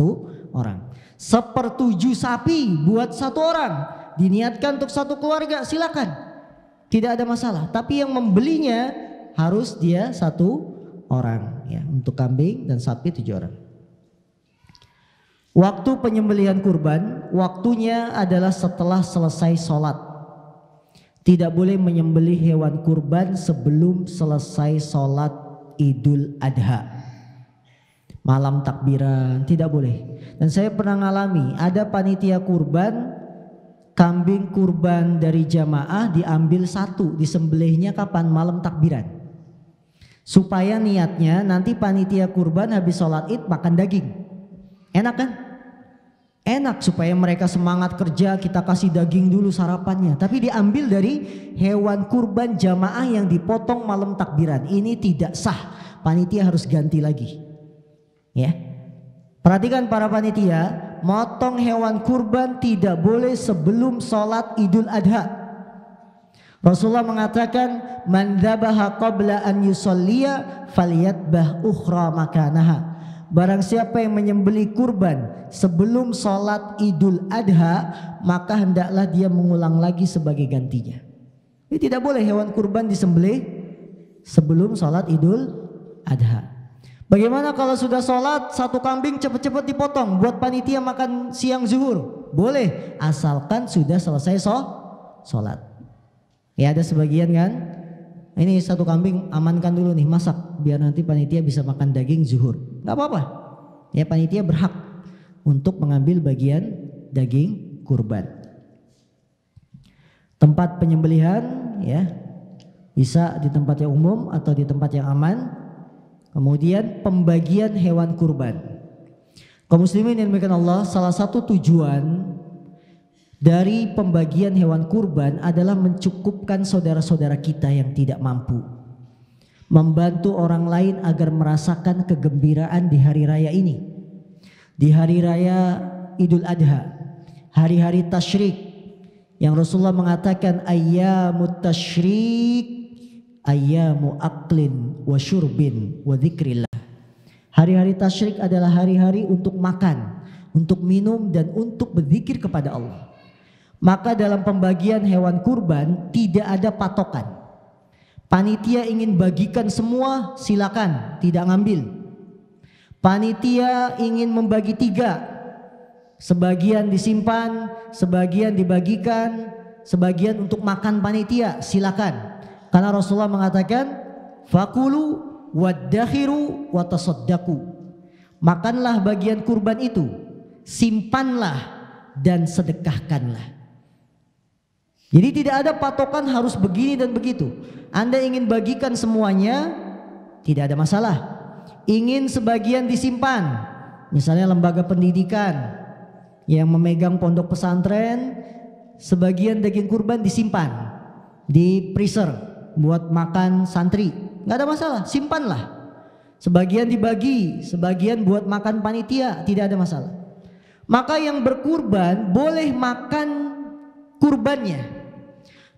orang. 1/7 sapi buat 1 orang, diniatkan untuk 1 keluarga, silakan. Tidak ada masalah. Tapi yang membelinya harus dia 1 orang, ya, untuk kambing dan sapi 7 orang. Waktu penyembelihan kurban, waktunya adalah setelah selesai sholat. Tidak boleh menyembelih hewan kurban sebelum selesai sholat Idul Adha. Malam takbiran tidak boleh. Dan saya pernah ngalami, ada panitia kurban, kambing kurban dari jamaah diambil 1, disembelihnya kapan? Malam takbiran. Supaya niatnya nanti panitia kurban habis sholat id makan daging. Enak kan? Enak, supaya mereka semangat kerja, kita kasih daging dulu sarapannya. Tapi diambil dari hewan kurban jamaah yang dipotong malam takbiran. Ini tidak sah. Panitia harus ganti lagi. Ya. Perhatikan para panitia, motong hewan kurban tidak boleh sebelum sholat Idul Adha. Rasulullah mengatakan, man dzabaha qabla an yusalliya falyadbah ukhra makanaha. Barang siapa yang menyembelih kurban sebelum sholat Idul Adha, maka hendaklah dia mengulang lagi sebagai gantinya. Jadi tidak boleh hewan kurban disembelih sebelum sholat Idul Adha. Bagaimana kalau sudah sholat 1 kambing cepat-cepat dipotong buat panitia makan siang zuhur? Boleh, asalkan sudah selesai sholat. Ya, ada sebagian kan, ini 1 kambing amankan dulu nih, masak biar nanti panitia bisa makan daging zuhur. Gak apa-apa, ya, panitia berhak untuk mengambil bagian daging kurban. Tempat penyembelihan, ya, bisa di tempat yang umum atau di tempat yang aman. Kemudian pembagian hewan kurban. Kaum muslimin yang dimuliakan Allah, salah satu tujuan dari pembagian hewan kurban adalah mencukupkan saudara-saudara kita yang tidak mampu, membantu orang lain agar merasakan kegembiraan di hari raya ini, di hari raya Idul Adha, hari-hari tasyrik yang Rasulullah mengatakan ayyamut tasyrik ayyamu aklin wa syurbin wa dzikrillah. Hari-hari tasyrik adalah hari-hari untuk makan, untuk minum, dan untuk berzikir kepada Allah. Maka dalam pembagian hewan kurban tidak ada patokan. Panitia ingin bagikan semua, silakan, tidak ngambil. Panitia ingin membagi 3, sebagian disimpan, sebagian dibagikan, sebagian untuk makan panitia, silakan. Karena Rasulullah mengatakan fakulu waddakhiru watasaddaqu. Makanlah bagian kurban itu, simpanlah dan sedekahkanlah. Jadi tidak ada patokan harus begini dan begitu. Anda ingin bagikan semuanya, tidak ada masalah. Ingin sebagian disimpan, misalnya lembaga pendidikan yang memegang pondok pesantren, sebagian daging kurban disimpan di freezer buat makan santri, nggak ada masalah, simpanlah. Sebagian dibagi, sebagian buat makan panitia, tidak ada masalah. Maka yang berkurban boleh makan kurbannya.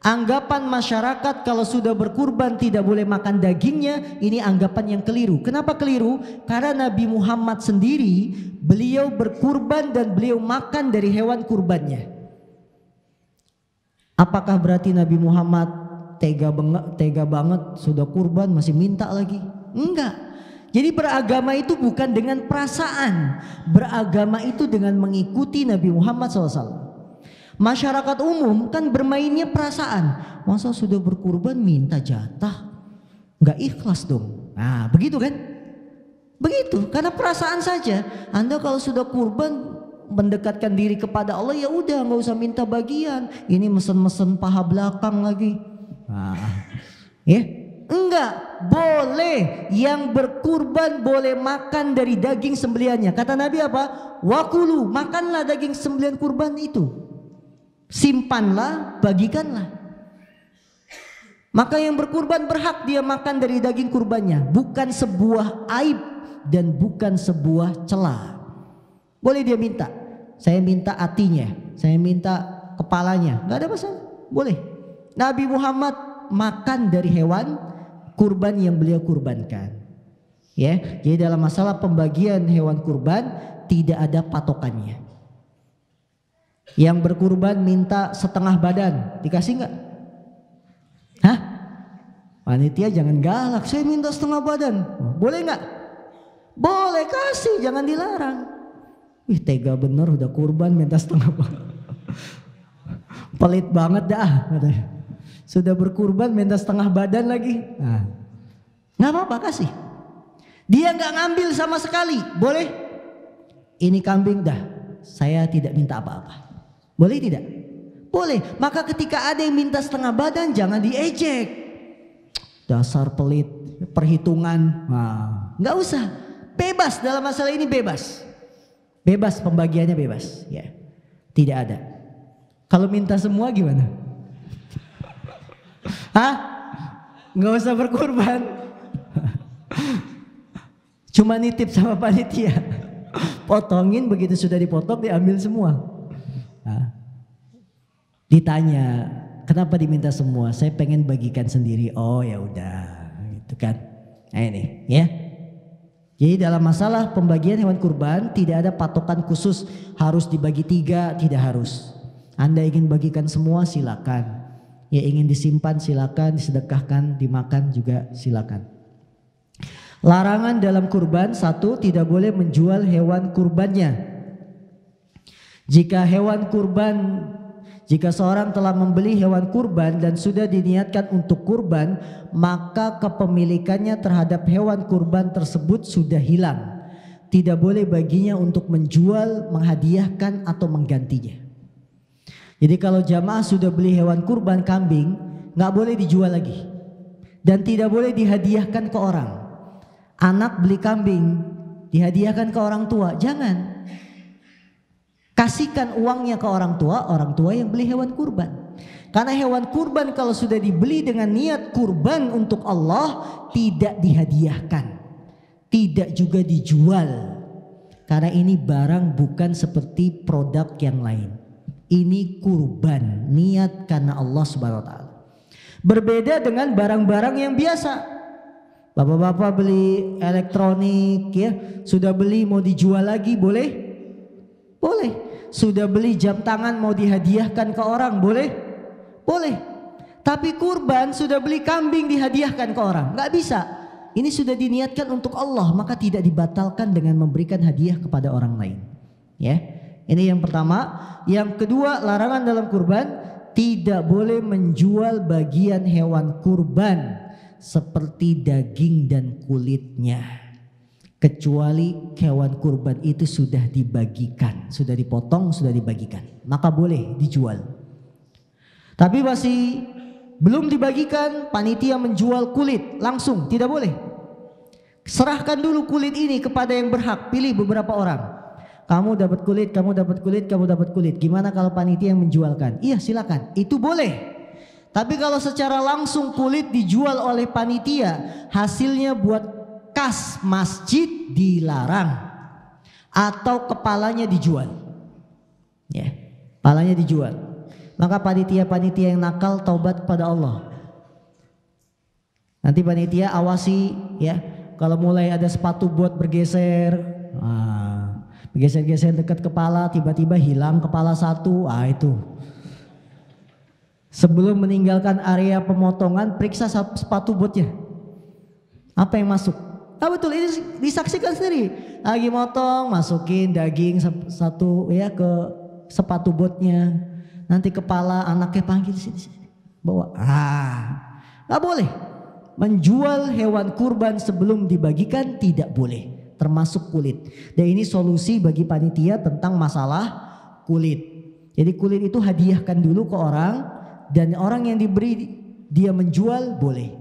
Anggapan masyarakat kalau sudah berkurban tidak boleh makan dagingnya, ini anggapan yang keliru. Kenapa keliru? Karena Nabi Muhammad sendiri, beliau berkurban dan beliau makan dari hewan kurbannya. Apakah berarti Nabi Muhammad tega banget sudah kurban masih minta lagi? Enggak. Jadi beragama itu bukan dengan perasaan, beragama itu dengan mengikuti Nabi Muhammad SAW. Masyarakat umum kan bermainnya perasaan. Masa sudah berkurban minta jatah? Nggak ikhlas dong. Nah begitu kan? Begitu, karena perasaan saja. Anda kalau sudah kurban mendekatkan diri kepada Allah, ya udah nggak usah minta bagian. Ini mesen-mesen paha belakang lagi. Nah, ya. Enggak, boleh yang berkurban boleh makan dari daging sembelihannya. Kata Nabi apa? Wakulu, makanlah daging sembelihan kurban itu. Simpanlah, bagikanlah. Maka yang berkurban berhak dia makan dari daging kurbannya. Bukan sebuah aib dan bukan sebuah celah. Boleh dia minta. Saya minta hatinya, saya minta kepalanya. Enggak ada masalah, boleh. Nabi Muhammad makan dari hewan kurban yang beliau kurbankan. Ya, jadi dalam masalah pembagian hewan kurban tidak ada patokannya. Yang berkurban minta setengah badan, dikasih nggak? Hah? Panitia jangan galak, saya minta setengah badan. Boleh nggak? Boleh, kasih, jangan dilarang. Ih, tega bener udah kurban minta setengah badan. Pelit banget dah katanya. Sudah berkurban minta setengah badan lagi. Nah, nggak apa-apa, kasih. Dia nggak ngambil sama sekali, boleh. Ini kambing dah, saya tidak minta apa-apa. Boleh tidak? Boleh. Maka ketika ada yang minta setengah badan jangan diejek. Dasar pelit, perhitungan. Nah, nggak usah. Bebas dalam masalah ini, bebas. Bebas, pembagiannya bebas. Ya, tidak ada. Kalau minta semua gimana? Hah? Nggak usah berkurban. Cuma nitip sama panitia. Potongin, begitu sudah dipotong diambil semua. Nah, ditanya, kenapa diminta semua? Saya pengen bagikan sendiri. Oh ya udah, gitu kan. Nah ini, ya. Jadi dalam masalah pembagian hewan kurban tidak ada patokan khusus harus dibagi 3, tidak harus. Anda ingin bagikan semua silakan. Ya ingin disimpan silakan, disedekahkan, dimakan juga silakan. Larangan dalam kurban, 1, tidak boleh menjual hewan kurbannya. Jika seorang telah membeli hewan kurban dan sudah diniatkan untuk kurban, maka kepemilikannya terhadap hewan kurban tersebut sudah hilang. Tidak boleh baginya untuk menjual, menghadiahkan atau menggantinya. Jadi kalau jamaah sudah beli hewan kurban kambing, nggak boleh dijual lagi dan tidak boleh dihadiahkan ke orang. Anak beli kambing dihadiahkan ke orang tua, jangan. Kasihkan uangnya ke orang tua yang beli hewan kurban. Karena hewan kurban kalau sudah dibeli dengan niat kurban untuk Allah, tidak dihadiahkan, tidak juga dijual. Karena ini barang bukan seperti produk yang lain. Ini kurban, niat karena Allah Subhanahu wa taala. Berbeda dengan barang-barang yang biasa. Bapak-bapak beli elektronik ya, sudah beli mau dijual lagi boleh? Boleh. Sudah beli jam tangan mau dihadiahkan ke orang boleh? Boleh. Tapi kurban sudah beli kambing dihadiahkan ke orang, nggak bisa. Ini sudah diniatkan untuk Allah, maka tidak dibatalkan dengan memberikan hadiah kepada orang lain. Ya. Ini yang pertama. Yang kedua, larangan dalam kurban, tidak boleh menjual bagian hewan kurban seperti daging dan kulitnya, kecuali hewan kurban itu sudah dibagikan, sudah dipotong, sudah dibagikan, maka boleh dijual. Tapi masih belum dibagikan, panitia menjual kulit langsung, tidak boleh. Serahkan dulu kulit ini kepada yang berhak, pilih beberapa orang. Kamu dapat kulit, kamu dapat kulit, kamu dapat kulit. Gimana kalau panitia yang menjualkan? Iya silakan, itu boleh. Tapi kalau secara langsung kulit dijual oleh panitia, hasilnya buat kas masjid dilarang. Atau kepalanya dijual. Ya, kepalanya dijual. Maka panitia-panitia yang nakal taubat kepada Allah. Nanti panitia awasi ya, kalau mulai ada sepatu buat bergeser, geser-geser dekat kepala, tiba-tiba hilang kepala satu, itu. Sebelum meninggalkan area pemotongan, periksa sepatu botnya. Apa yang masuk? Betul, ini disaksikan sendiri. Lagi motong, masukin daging satu ya ke sepatu botnya. Nanti kepala anaknya panggil sini. Bawa. Nggak boleh. Menjual hewan kurban sebelum dibagikan tidak boleh. Termasuk kulit. Dan ini solusi bagi panitia tentang masalah kulit. Jadi kulit itu hadiahkan dulu ke orang. Dan orang yang diberi dia menjual boleh.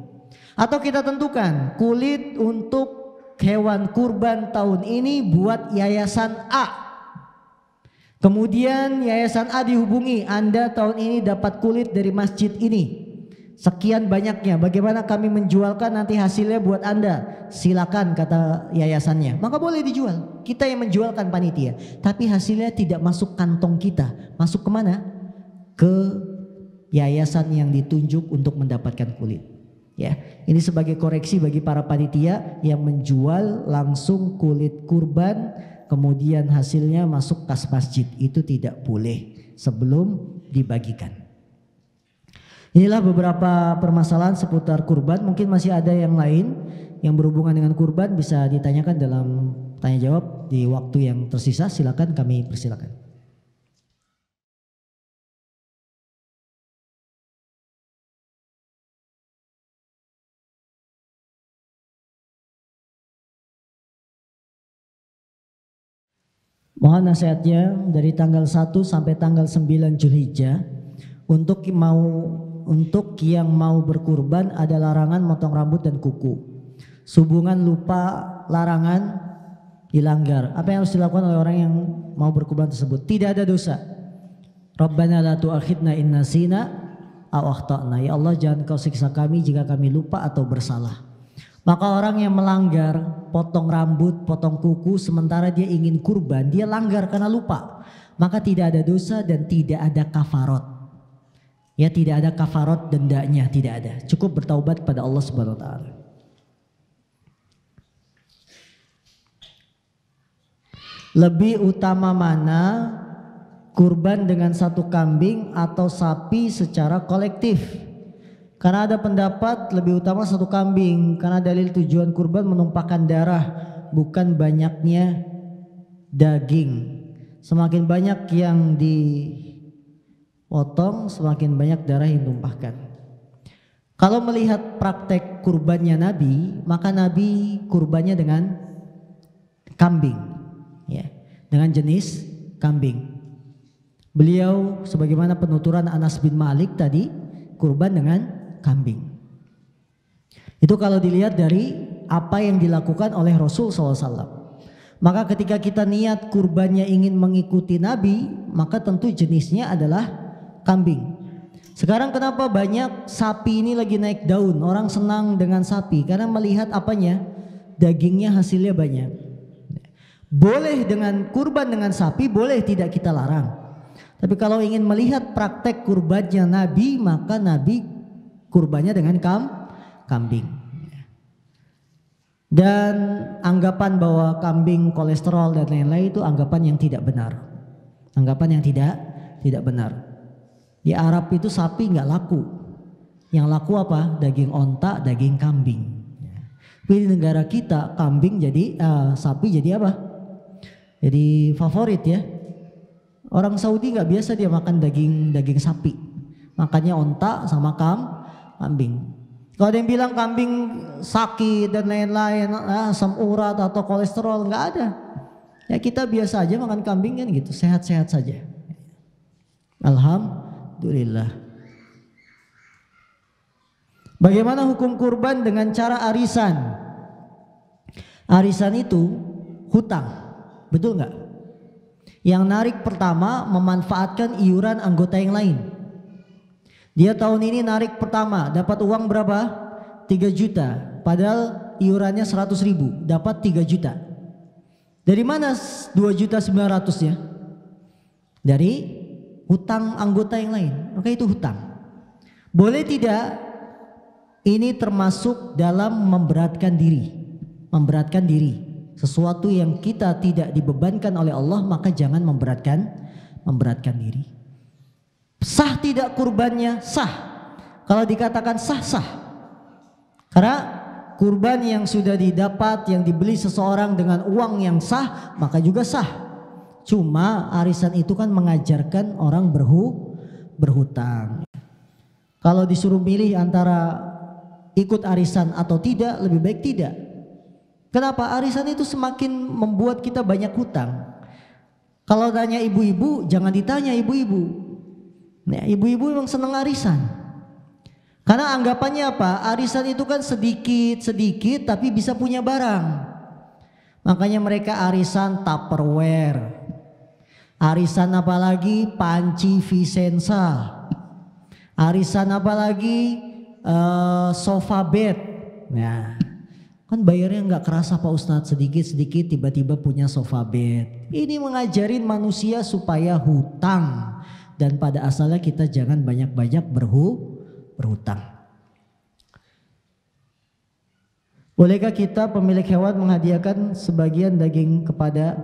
Atau kita tentukan kulit untuk hewan kurban tahun ini buat yayasan A. Kemudian yayasan A dihubungi, Anda tahun ini dapat kulit dari masjid ini. Sekian banyaknya, bagaimana kami menjualkan nanti hasilnya buat Anda? Silakan, kata yayasannya. Maka boleh dijual. Kita yang menjualkan panitia. Tapi hasilnya tidak masuk kantong kita. Masuk kemana? Ke yayasan yang ditunjuk untuk mendapatkan kulit. Ya, ini sebagai koreksi bagi para panitia yang menjual langsung kulit kurban kemudian hasilnya masuk kas masjid, itu tidak boleh sebelum dibagikan. Inilah beberapa permasalahan seputar kurban. Mungkin masih ada yang lain yang berhubungan dengan kurban, bisa ditanyakan dalam tanya jawab di waktu yang tersisa. Silakan, kami persilakan. Mohon nasihatnya dari tanggal 1 sampai tanggal 9 Zulhijjah untuk yang mau berkurban ada larangan motong rambut dan kuku. Hubungan lupa larangan dilanggar. Apa yang harus dilakukan oleh orang yang mau berkurban tersebut? Tidak ada dosa. Rabbana la tu'akhidna in nasina aw akhtana. Ya Allah, jangan kau siksa kami jika kami lupa atau bersalah. Maka orang yang melanggar potong rambut, potong kuku sementara dia ingin kurban, dia langgar karena lupa. Maka tidak ada dosa dan tidak ada kafarot. Ya, tidak ada kafarot dendanya, tidak ada. Cukup bertaubat pada Allah Subhanahu wa taala. Lebih utama mana kurban dengan satu kambing atau sapi secara kolektif? Karena ada pendapat lebih utama satu kambing, karena dalil tujuan kurban menumpahkan darah, bukan banyaknya daging. Semakin banyak yang dipotong, semakin banyak darah yang ditumpahkan. Kalau melihat praktek kurbannya Nabi, maka Nabi kurbannya dengan kambing, ya, dengan jenis kambing. Beliau sebagaimana penuturan Anas bin Malik tadi, kurban dengan kambing. Itu kalau dilihat dari apa yang dilakukan oleh Rasul SAW. Maka ketika kita niat kurbannya ingin mengikuti Nabi, maka tentu jenisnya adalah kambing. Sekarang kenapa banyak sapi ini lagi naik daun? Orang senang dengan sapi karena melihat apanya? Dagingnya hasilnya banyak. Boleh dengan kurban dengan sapi, boleh, tidak kita larang. Tapi kalau ingin melihat praktek kurbannya Nabi, maka Nabi kurbannya dengan kambing. Dan anggapan bahwa kambing kolesterol dan lain-lain itu anggapan yang tidak benar. Anggapan yang tidak benar. Di Arab itu sapi nggak laku. Yang laku apa? Daging onta, daging kambing. Tapi di negara kita kambing jadi sapi jadi apa? Jadi favorit ya. Orang Saudi nggak biasa dia makan daging sapi. Makannya onta sama kambing. Kalau ada yang bilang kambing sakit dan lain-lain, asam urat atau kolesterol, nggak ada. Ya kita biasa aja makan kambing kan gitu, sehat-sehat saja. Alhamdulillah. Bagaimana hukum kurban dengan cara arisan? Arisan itu hutang, betul nggak? Yang narik pertama memanfaatkan iuran anggota yang lain. Dia tahun ini narik pertama dapat uang berapa? 3 juta. Padahal iurannya 100.000, dapat 3 juta. Dari mana 2.900.000-nya? Dari hutang anggota yang lain. Maka itu hutang. Boleh tidak? Ini termasuk dalam memberatkan diri. Memberatkan diri. Sesuatu yang kita tidak dibebankan oleh Allah, maka jangan memberatkan diri. Sah tidak kurbannya? Sah. Kalau dikatakan sah, sah. Karena kurban yang sudah didapat, yang dibeli seseorang dengan uang yang sah, maka juga sah. Cuma arisan itu kan mengajarkan orang berhutang. Kalau disuruh milih antara ikut arisan atau tidak, lebih baik tidak. Kenapa? Arisan itu semakin membuat kita banyak hutang. Kalau tanya ibu-ibu, jangan ditanya ibu-ibu. Nah, ibu-ibu memang senang arisan. Karena anggapannya apa? Arisan itu kan sedikit-sedikit tapi bisa punya barang. Makanya mereka arisan Tupperware. Arisan apalagi panci Vicenza. Arisan apalagi sofa bed. Nah, kan bayarnya nggak kerasa Pak Ustadz, sedikit-sedikit tiba-tiba punya sofa bed. Ini mengajarin manusia supaya hutang, dan pada asalnya kita jangan banyak-banyak berhutang. Bolehkah kita pemilik hewan menghadiahkan sebagian daging kepada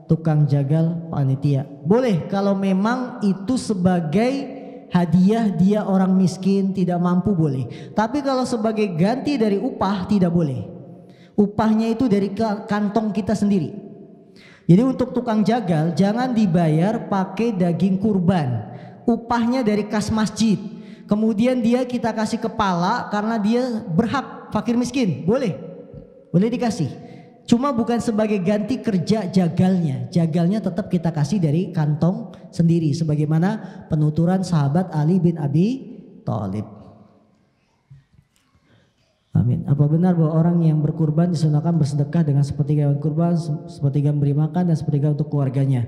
tukang jagal panitia? Boleh kalau memang itu sebagai hadiah, dia orang miskin tidak mampu, boleh. Tapi kalau sebagai ganti dari upah tidak boleh. Upahnya itu dari kantong kita sendiri. Jadi untuk tukang jagal jangan dibayar pakai daging kurban. Upahnya dari kas masjid. Kemudian kita kasih kepala karena dia berhak, fakir miskin, boleh. Boleh dikasih. Cuma bukan sebagai ganti kerja jagalnya. Jagalnya tetap kita kasih dari kantong sendiri, sebagaimana penuturan sahabat Ali bin Abi Thalib. Amin. Apa benar bahwa orang yang berkurban disunahkan bersedekah dengan sepertiga hewan kurban, sepertiga memberi makan, dan sepertiga untuk keluarganya?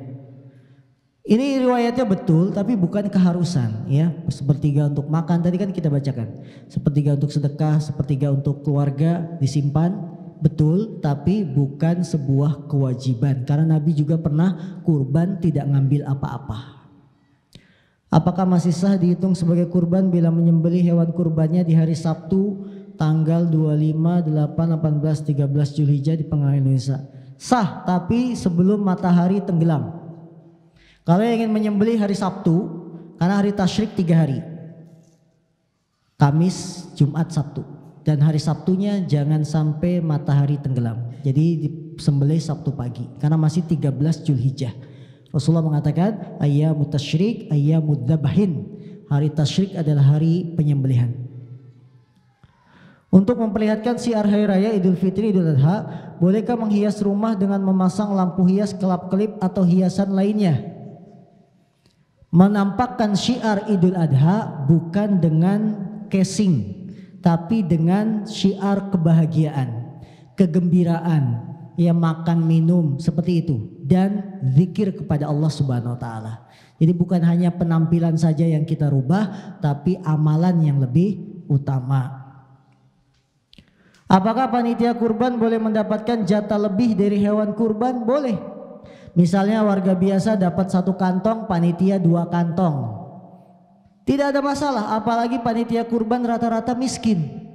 Ini riwayatnya betul, tapi bukan keharusan, ya. Sepertiga untuk makan tadi kan kita bacakan. Sepertiga untuk sedekah, sepertiga untuk keluarga disimpan. Betul, tapi bukan sebuah kewajiban, karena Nabi juga pernah kurban tidak ngambil apa-apa. Apakah masih sah dihitung sebagai kurban bila menyembelih hewan kurbannya di hari Sabtu tanggal 25, 8, 18, 13 Zulhijjah di Penghujung Indonesia? Sah, tapi sebelum matahari tenggelam. Kalau yang ingin menyembelih hari Sabtu, karena hari tasyrik 3 hari, Kamis, Jumat, Sabtu. Dan hari Sabtunya jangan sampai matahari tenggelam. Jadi disembelih Sabtu pagi karena masih 13 Zulhijjah. Rasulullah mengatakan ayyamut tasyrik ayyamud dzabhin. Hari tasyrik adalah hari penyembelihan. Untuk memperlihatkan syiar hari raya Idul Fitri Idul Adha, bolehkah menghias rumah dengan memasang lampu hias kelap-kelip atau hiasan lainnya? Menampakkan syiar Idul Adha bukan dengan casing, tapi dengan syiar kebahagiaan, kegembiraan, ya, makan minum seperti itu, dan zikir kepada Allah Subhanahu wa taala. Jadi bukan hanya penampilan saja yang kita rubah, tapi amalan yang lebih utama. Apakah panitia kurban boleh mendapatkan jatah lebih dari hewan kurban? Boleh. Misalnya warga biasa dapat 1 kantong, panitia 2 kantong. Tidak ada masalah, apalagi panitia kurban rata-rata miskin.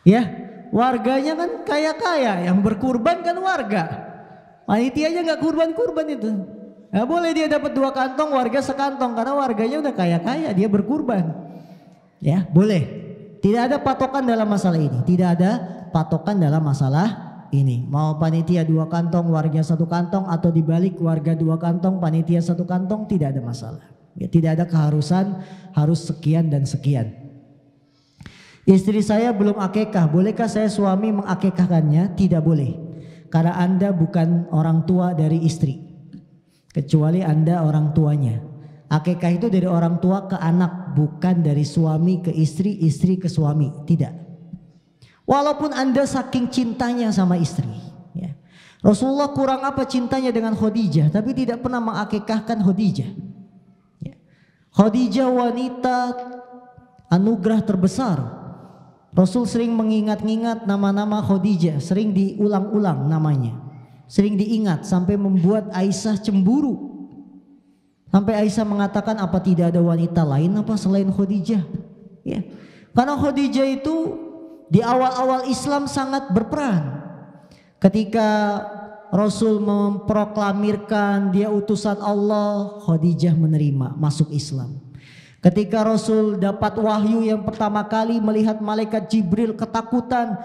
Ya, warganya kan kaya-kaya, yang berkurban kan warga. Panitianya nggak kurban-kurban itu. Ya, boleh dia dapat 2 kantong, warga sekantong, karena warganya udah kaya-kaya, dia berkurban. Ya, boleh. Tidak ada patokan dalam masalah ini. Tidak ada patokan dalam masalah ini. Mau panitia 2 kantong, warga 1 kantong, atau dibalik warga 2 kantong, panitia 1 kantong, tidak ada masalah. Ya, tidak ada keharusan harus sekian dan sekian. Istri saya belum akikah, bolehkah saya suami mengakikahkannya? Tidak boleh, karena Anda bukan orang tua dari istri, kecuali Anda orang tuanya. Akikah itu dari orang tua ke anak, bukan dari suami ke istri, istri ke suami, tidak. Walaupun Anda saking cintanya sama istri, ya. Rasulullah kurang apa cintanya dengan Khadijah, tapi tidak pernah mengakikahkan Khadijah, ya. Khadijah wanita anugerah terbesar. Rasul sering mengingat-ingat nama-nama Khadijah, sering diulang-ulang namanya, sering diingat sampai membuat Aisyah cemburu. Sampai Aisyah mengatakan, apa tidak ada wanita lain apa selain Khadijah? Ya. Karena Khadijah itu di awal-awal Islam sangat berperan. Ketika Rasul memproklamirkan dia utusan Allah, Khadijah menerima, masuk Islam. Ketika Rasul dapat wahyu yang pertama kali melihat malaikat Jibril ketakutan,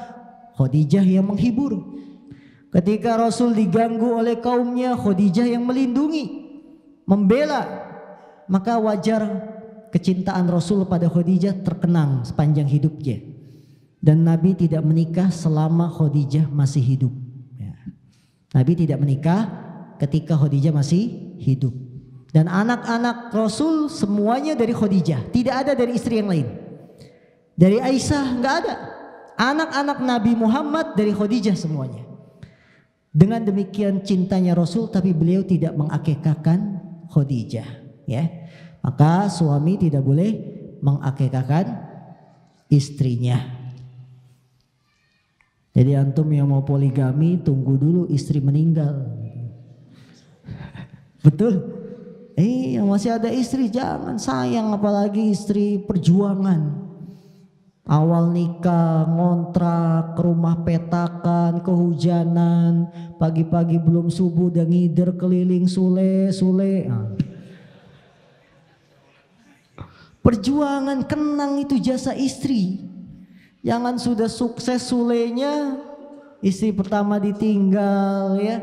Khadijah yang menghibur. Ketika Rasul diganggu oleh kaumnya, Khadijah yang melindungi, membela. Maka wajar kecintaan Rasul pada Khadijah terkenang sepanjang hidupnya. Dan Nabi tidak menikah selama Khadijah masih hidup. Nabi tidak menikah ketika Khadijah masih hidup. Dan anak-anak Rasul semuanya dari Khadijah, tidak ada dari istri yang lain. Dari Aisyah nggak ada. Anak-anak Nabi Muhammad dari Khadijah semuanya. Dengan demikian cintanya Rasul, tapi beliau tidak mengakikahkan Khadijah, ya. Maka suami tidak boleh mengakikahkan istrinya. Jadi antum yang mau poligami, tunggu dulu istri meninggal. Betul? Masih ada istri jangan sayang, apalagi istri perjuangan. Awal nikah, ngontrak, ke rumah petakan, kehujanan, pagi-pagi belum subuh udah ngider keliling sule. Perjuangan, kenang itu jasa istri. Jangan sudah sukses sulenya, istri pertama ditinggal, ya.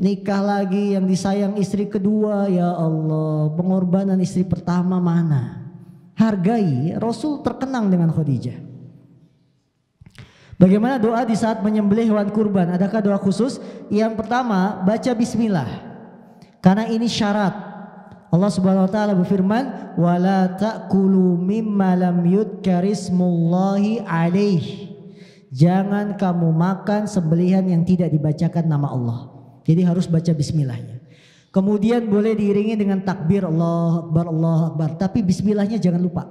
Nikah lagi yang disayang istri kedua, ya Allah, pengorbanan istri pertama mana? Hargai. Rasul terkenang dengan Khadijah. Bagaimana doa di saat menyembelih hewan kurban? Adakah doa khusus? Yang pertama, baca bismillah. Karena ini syarat. Allah Subhanahu wa taala berfirman, "Wala ta'kulu mimma lam yudkarismullahi alaih." Jangan kamu makan sembelihan yang tidak dibacakan nama Allah. Jadi harus baca bismillahnya. Kemudian boleh diiringi dengan takbir Allah Akbar. Tapi bismillahnya jangan lupa.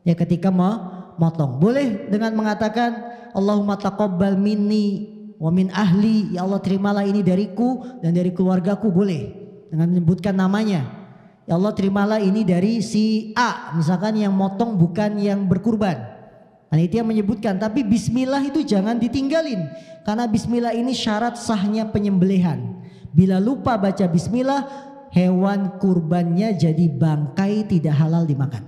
Ya ketika mau motong. Boleh dengan mengatakan Allahumma taqabbal minni wa min ahli. Ya Allah terimalah ini dariku dan dari keluargaku, boleh. Dengan menyebutkan namanya. Ya Allah terimalah ini dari si A. Misalkan yang motong bukan yang berkurban. Nah itu yang menyebutkan. Tapi bismillah itu jangan ditinggalin. Karena bismillah ini syarat sahnya penyembelihan. Bila lupa baca bismillah, hewan kurbannya jadi bangkai, tidak halal dimakan.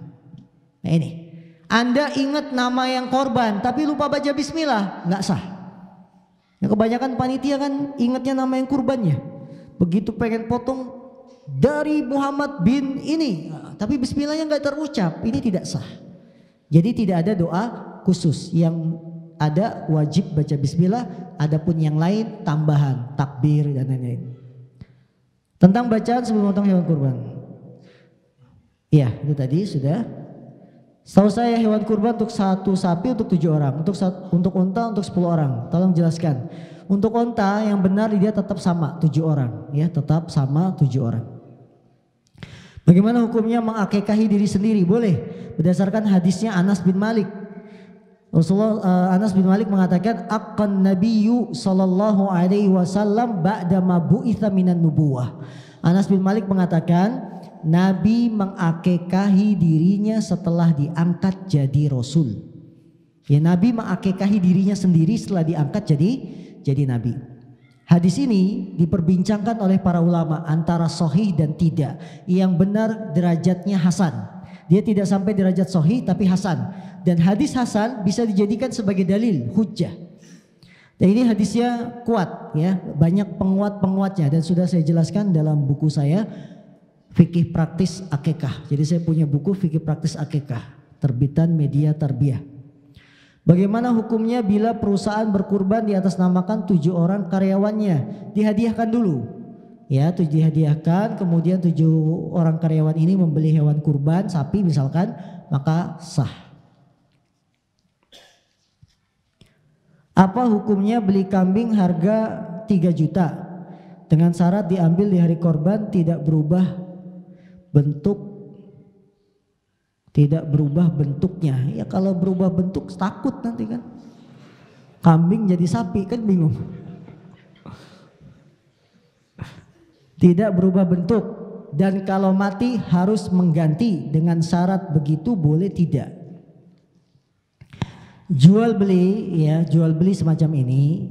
Nah ini, Anda ingat nama yang korban tapi lupa baca bismillah, nggak sah. Yang kebanyakan panitia kan ingatnya nama yang kurbannya. Begitu pengen potong dari Muhammad bin ini, tapi bismillahnya nggak terucap, ini tidak sah. Jadi tidak ada doa khusus, yang ada wajib baca bismillah, adapun yang lain tambahan, takbir dan lain-lain. Tentang bacaan sebelum potong hewan kurban. Iya, itu tadi sudah. Setahu saya hewan kurban untuk satu sapi untuk 7 orang, untuk unta untuk 10 orang. Tolong jelaskan. Untuk unta yang benar dia tetap sama 7 orang, ya, tetap sama 7 orang. Bagaimana hukumnya mengakikahi diri sendiri? Boleh berdasarkan hadisnya Anas bin Malik. Anas bin Malik mengatakan aqqan nabiyyu sallallahu alaihi wasallam ba'da ma bu'itsa minan nubuwah. Anas bin Malik mengatakan Nabi mengakikahi dirinya setelah diangkat jadi rasul. Ya, Nabi mengakikahi dirinya sendiri setelah diangkat jadi nabi. Hadis ini diperbincangkan oleh para ulama antara sahih dan tidak. Yang benar derajatnya hasan. Dia tidak sampai derajat sahih tapi hasan. Dan hadis hasan bisa dijadikan sebagai dalil, hujjah. Dan ini hadisnya kuat, ya, banyak penguat-penguatnya dan sudah saya jelaskan dalam buku saya Fikih Praktis Akikah. Jadi saya punya buku Fikih Praktis Akikah, terbitan Media Tarbiyah. Bagaimana hukumnya bila perusahaan berkurban di atas namakan 7 orang karyawannya? Dihadiahkan dulu. Ya, dihadiahkan, kemudian 7 orang karyawan ini membeli hewan kurban, sapi misalkan, maka sah. Apa hukumnya beli kambing harga 3 juta dengan syarat diambil di hari korban, tidak berubah bentuknya? Ya kalau berubah bentuk takut nanti kan. Kambing jadi sapi kan bingung. Tidak berubah bentuk, dan kalau mati harus mengganti dengan syarat begitu, boleh tidak? Jual beli semacam ini,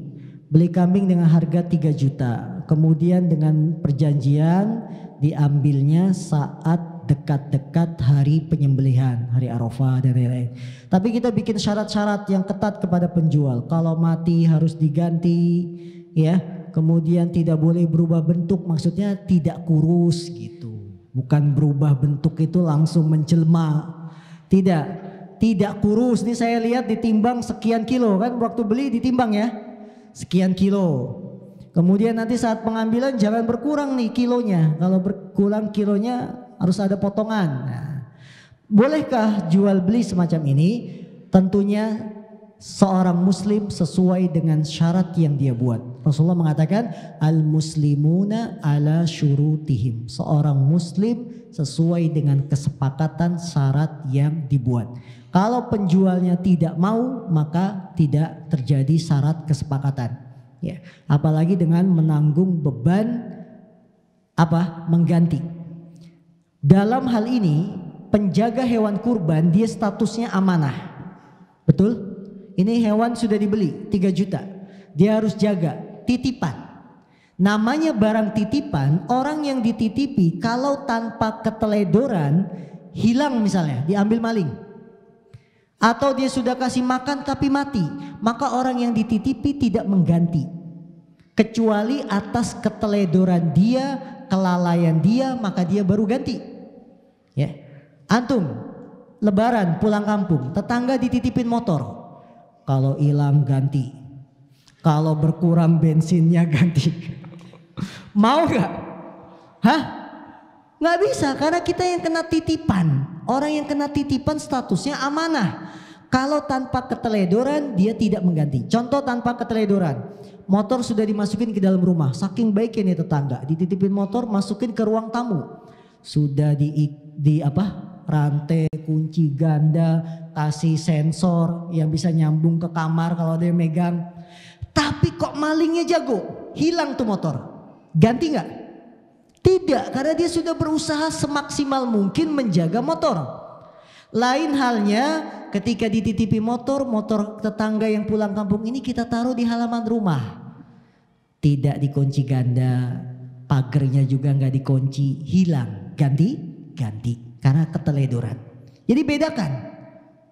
beli kambing dengan harga 3 juta, kemudian dengan perjanjian diambilnya saat dekat-dekat hari penyembelihan, hari Arafah dan lain-lain. Tapi kita bikin syarat-syarat yang ketat kepada penjual. Kalau mati harus diganti, ya. Kemudian tidak boleh berubah bentuk, maksudnya tidak kurus gitu. Bukan berubah bentuk itu langsung menjelma. Tidak kurus. Ini saya lihat ditimbang sekian kilo kan, waktu beli ditimbang ya. Sekian kilo. Kemudian nanti saat pengambilan jangan berkurang nih kilonya. Kalau berkurang kilonya harus ada potongan. Nah, bolehkah jual beli semacam ini? Tentunya seorang muslim sesuai dengan syarat yang dia buat. Rasulullah mengatakan al-muslimuna ala syurutihim. Seorang muslim sesuai dengan kesepakatan syarat yang dibuat. Kalau penjualnya tidak mau, maka tidak terjadi syarat kesepakatan. Ya, apalagi dengan menanggung beban mengganti. Dalam hal ini penjaga hewan kurban dia statusnya amanah. Betul? Ini hewan sudah dibeli 3 juta. Dia harus jaga, titipan. Namanya barang titipan, orang yang dititipi kalau tanpa keteledoran hilang misalnya, diambil maling. Atau dia sudah kasih makan tapi mati, maka orang yang dititipi tidak mengganti. Kecuali atas keteledoran dia, kelalaian dia, maka dia baru ganti. Ya. Antum lebaran pulang kampung, tetangga dititipin motor. Kalau hilang ganti. Kalau berkurang bensinnya ganti. Mau gak? Hah? Gak bisa karena kita yang kena titipan. Orang yang kena titipan statusnya amanah. Kalau tanpa keteledoran dia tidak mengganti. Contoh tanpa keteledoran. Motor sudah dimasukin ke dalam rumah. Saking baiknya nih tetangga. Dititipin motor masukin ke ruang tamu. Sudah rantai, kunci ganda, kasih sensor yang bisa nyambung ke kamar kalau ada yang megang. Tapi kok malingnya jago, hilang tuh motor. Ganti nggak? Tidak, karena dia sudah berusaha semaksimal mungkin menjaga motor. Lain halnya ketika dititipi motor tetangga yang pulang kampung ini kita taruh di halaman rumah. Tidak dikunci ganda, pagernya juga nggak dikunci, hilang. Ganti karena keteledoran. Jadi bedakan.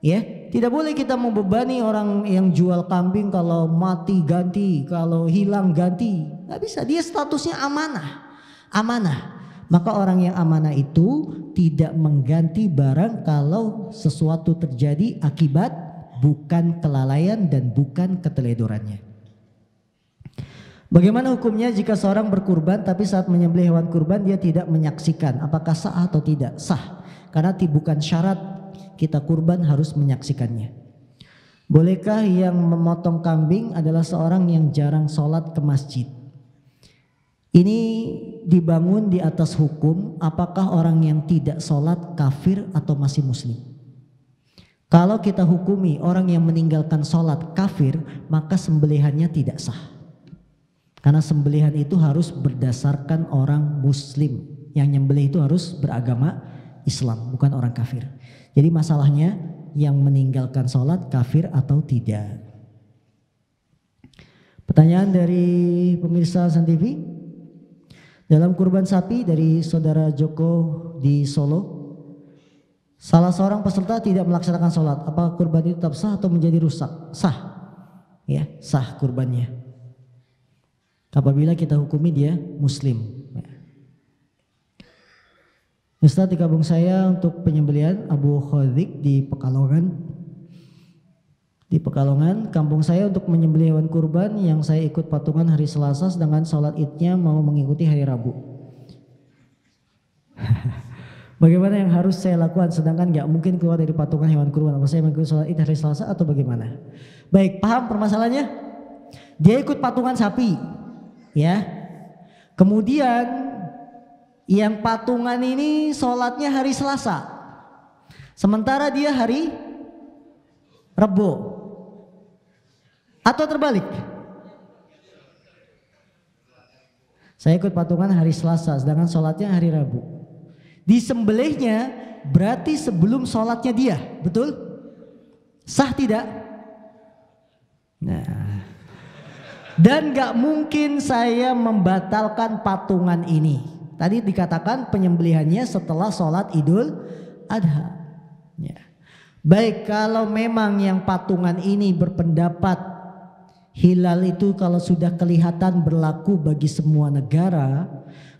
Ya, tidak boleh kita membebani orang yang jual kambing kalau mati ganti, kalau hilang ganti. Nggak bisa, dia statusnya amanah. Maka orang yang amanah itu tidak mengganti barang kalau sesuatu terjadi akibat bukan kelalaian dan bukan keteledorannya. Bagaimana hukumnya jika seorang berkurban tapi saat menyembelih hewan kurban dia tidak menyaksikan? Apakah sah atau tidak? Sah, karena bukan syarat kita kurban harus menyaksikannya. Bolehkah yang memotong kambing adalah seorang yang jarang sholat ke masjid? Ini dibangun di atas hukum apakah orang yang tidak sholat kafir atau masih muslim. Kalau kita hukumi orang yang meninggalkan sholat kafir, maka sembelihannya tidak sah. Karena sembelihan itu harus berdasarkan orang muslim. Yang nyembelih itu harus beragama Islam, bukan orang kafir. Jadi masalahnya yang meninggalkan sholat kafir atau tidak. Pertanyaan dari pemirsa San TV. Dalam kurban sapi dari saudara Joko di Solo, salah seorang peserta tidak melaksanakan sholat. Apakah kurban itu tetap sah atau menjadi rusak? Sah, ya sah kurbannya. Apabila kita hukumi dia muslim. Ustaz di kampung saya untuk penyembelihan Abu Khodik di Pekalongan. Di Pekalongan, kampung saya untuk menyembelih hewan kurban yang saya ikut patungan hari Selasa, sedangkan sholat idnya mau mengikuti hari Rabu. Bagaimana yang harus saya lakukan sedangkan nggak mungkin keluar dari patungan hewan kurban? Apa saya mengikuti sholat id hari Selasa atau bagaimana? Baik, paham permasalahannya? Dia ikut patungan sapi, ya. Kemudian yang patungan ini sholatnya hari Selasa, sementara dia hari Rabu. Atau terbalik. Saya ikut patungan hari Selasa, sedangkan sholatnya hari Rabu. Disembelihnya berarti sebelum sholatnya dia, betul? Sah tidak? Nah, dan gak mungkin saya membatalkan patungan ini. Tadi dikatakan penyembelihannya setelah sholat Idul Adha. Ya. Baik, kalau memang yang patungan ini berpendapat hilal itu kalau sudah kelihatan berlaku bagi semua negara,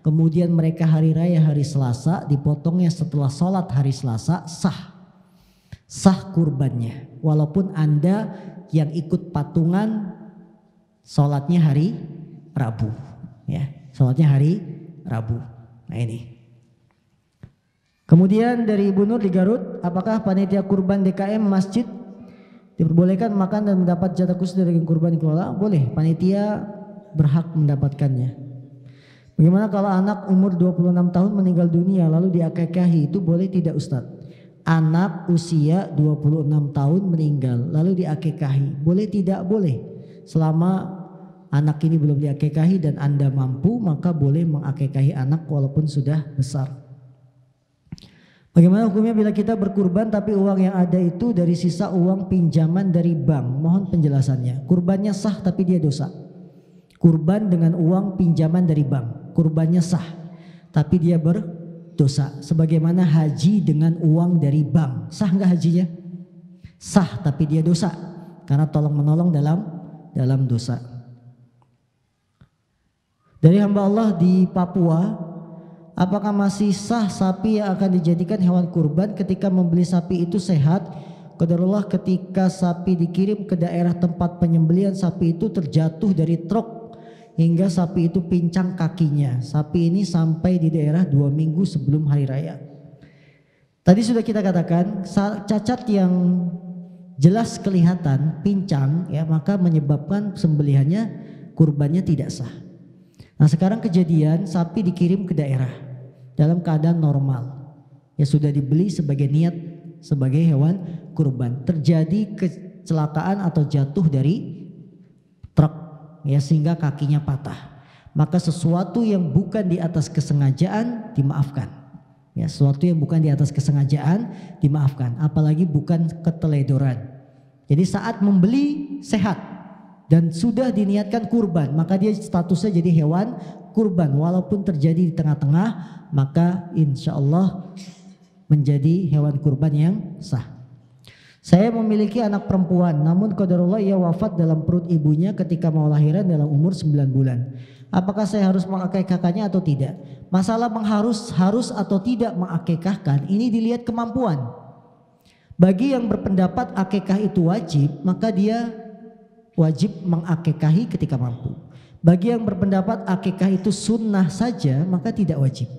kemudian mereka hari raya hari Selasa, dipotongnya setelah sholat hari Selasa, sah kurbannya. Walaupun Anda yang ikut patungan sholatnya hari Rabu, ya, sholatnya hari Rabu. Nah ini. Kemudian dari Ibu Nur di Garut, apakah panitia kurban DKM masjid diperbolehkan makan dan mendapat jatah khusus dari daging kurban dikelola? Boleh, panitia berhak mendapatkannya. Bagaimana kalau anak umur 26 tahun meninggal dunia lalu diakekahi, itu boleh tidak Ustadz? Anak usia 26 tahun meninggal lalu diakekahi, boleh tidak? Boleh. Selama anak ini belum diakekahi dan Anda mampu, maka boleh mengakekahi anak walaupun sudah besar. Bagaimana hukumnya bila kita berkurban tapi uang yang ada itu dari sisa uang pinjaman dari bank? Mohon penjelasannya. Kurbannya sah tapi dia dosa. Kurban dengan uang pinjaman dari bank, kurbannya sah tapi dia berdosa. Sebagaimana haji dengan uang dari bank, sah nggak hajinya? Sah tapi dia dosa karena tolong menolong dalam dosa. Dari hamba Allah di Papua, apakah masih sah sapi yang akan dijadikan hewan kurban ketika membeli sapi itu sehat? Qadarullah ketika sapi dikirim ke daerah tempat penyembelihan, sapi itu terjatuh dari truk hingga sapi itu pincang kakinya. Sapi ini sampai di daerah 2 minggu sebelum hari raya. Tadi sudah kita katakan cacat yang jelas kelihatan pincang, ya, maka menyebabkan sembelihannya kurbannya tidak sah. Nah sekarang kejadian sapi dikirim ke daerah dalam keadaan normal, ya sudah dibeli sebagai niat sebagai hewan kurban, terjadi kecelakaan atau jatuh dari truk, ya, sehingga kakinya patah, maka sesuatu yang bukan di atas kesengajaan dimaafkan, ya, sesuatu yang bukan di atas kesengajaan dimaafkan, apalagi bukan keteledoran. Jadi saat membeli sehat dan sudah diniatkan kurban, maka dia statusnya jadi hewan kurban. Walaupun terjadi di tengah-tengah, maka insya Allah menjadi hewan kurban yang sah. Saya memiliki anak perempuan, namun qadarullah ia wafat dalam perut ibunya ketika mau lahiran dalam umur 9 bulan. Apakah saya harus mengakekahkannya atau tidak? Masalah harus atau tidak mengakekahkan ini dilihat kemampuan. Bagi yang berpendapat akekah itu wajib, maka dia wajib mengakekahi ketika mampu. Bagi yang berpendapat akekah itu sunnah saja, maka tidak wajib.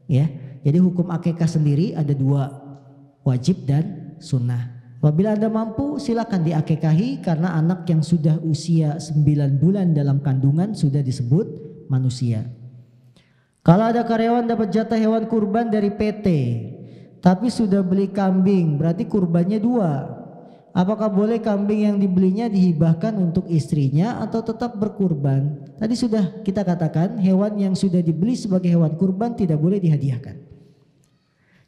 Ya, jadi hukum akekah sendiri ada 2, wajib dan sunnah. Apabila Anda mampu, silakan diakekahi karena anak yang sudah usia 9 bulan dalam kandungan sudah disebut manusia. Kalau ada karyawan dapat jatah hewan kurban dari PT, tapi sudah beli kambing, berarti kurbannya 2. Apakah boleh kambing yang dibelinya dihibahkan untuk istrinya atau tetap berkurban? Tadi sudah kita katakan hewan yang sudah dibeli sebagai hewan kurban tidak boleh dihadiahkan.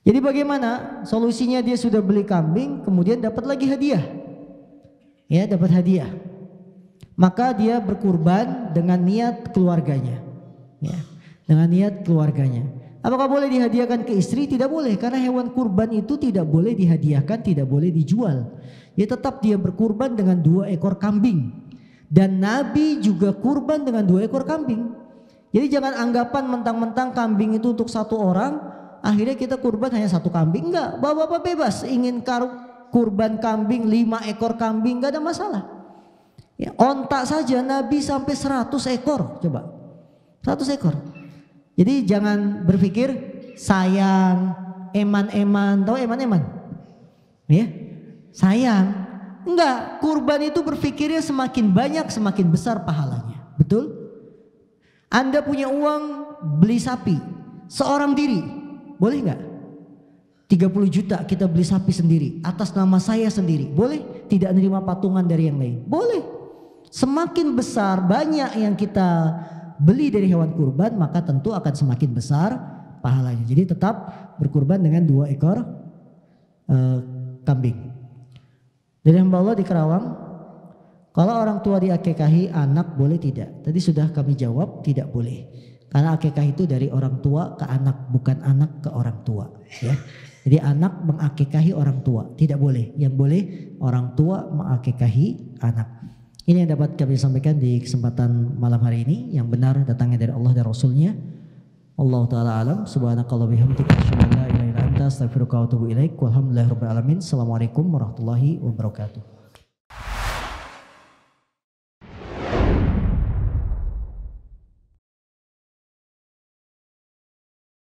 Jadi bagaimana solusinya? Dia sudah beli kambing kemudian dapat lagi hadiah, ya, dapat hadiah, maka dia berkurban dengan niat keluarganya, ya, dengan niat keluarganya. Apakah boleh dihadiahkan ke istri? Tidak boleh, karena hewan kurban itu tidak boleh dihadiahkan, tidak boleh dijual. Ya tetap dia berkurban dengan 2 ekor kambing, dan Nabi juga kurban dengan 2 ekor kambing. Jadi jangan anggapan mentang-mentang kambing itu untuk 1 orang, akhirnya kita kurban hanya 1 kambing. Enggak, bapak-bapak bebas ingin kurban kambing 5 ekor kambing, enggak ada masalah. Ya, onta saja Nabi sampai 100 ekor, coba 100 ekor. Jadi jangan berpikir sayang, eman-eman, tahu eman-eman? Ya, sayang. Enggak, kurban itu berpikirnya semakin banyak semakin besar pahalanya. Betul? Anda punya uang beli sapi seorang diri, boleh nggak? 30 juta kita beli sapi sendiri atas nama saya sendiri, boleh? Tidak menerima patungan dari yang lain, boleh. Semakin besar banyak yang kita beli dari hewan kurban, maka tentu akan semakin besar pahalanya. Jadi tetap berkurban dengan 2 ekor kambing. Dari hamba Allah di Kerawang, kalau orang tua diakekahi anak boleh tidak? Tadi sudah kami jawab tidak boleh. Karena akikah itu dari orang tua ke anak, bukan anak ke orang tua. Ya. Jadi anak mengakikahi orang tua, tidak boleh. Yang boleh orang tua mengakikahi anak. Ini yang dapat kami sampaikan di kesempatan malam hari ini. Yang benar datangnya dari Allah dan Rasulnya. Allah Ta'ala alam. Subhanakallah bihamdika asyhadu an la ilaha illa anta astaghfiruka wa atubu ilaik. Walhamdulillahirabbil alamin. Assalamualaikum warahmatullahi wabarakatuh.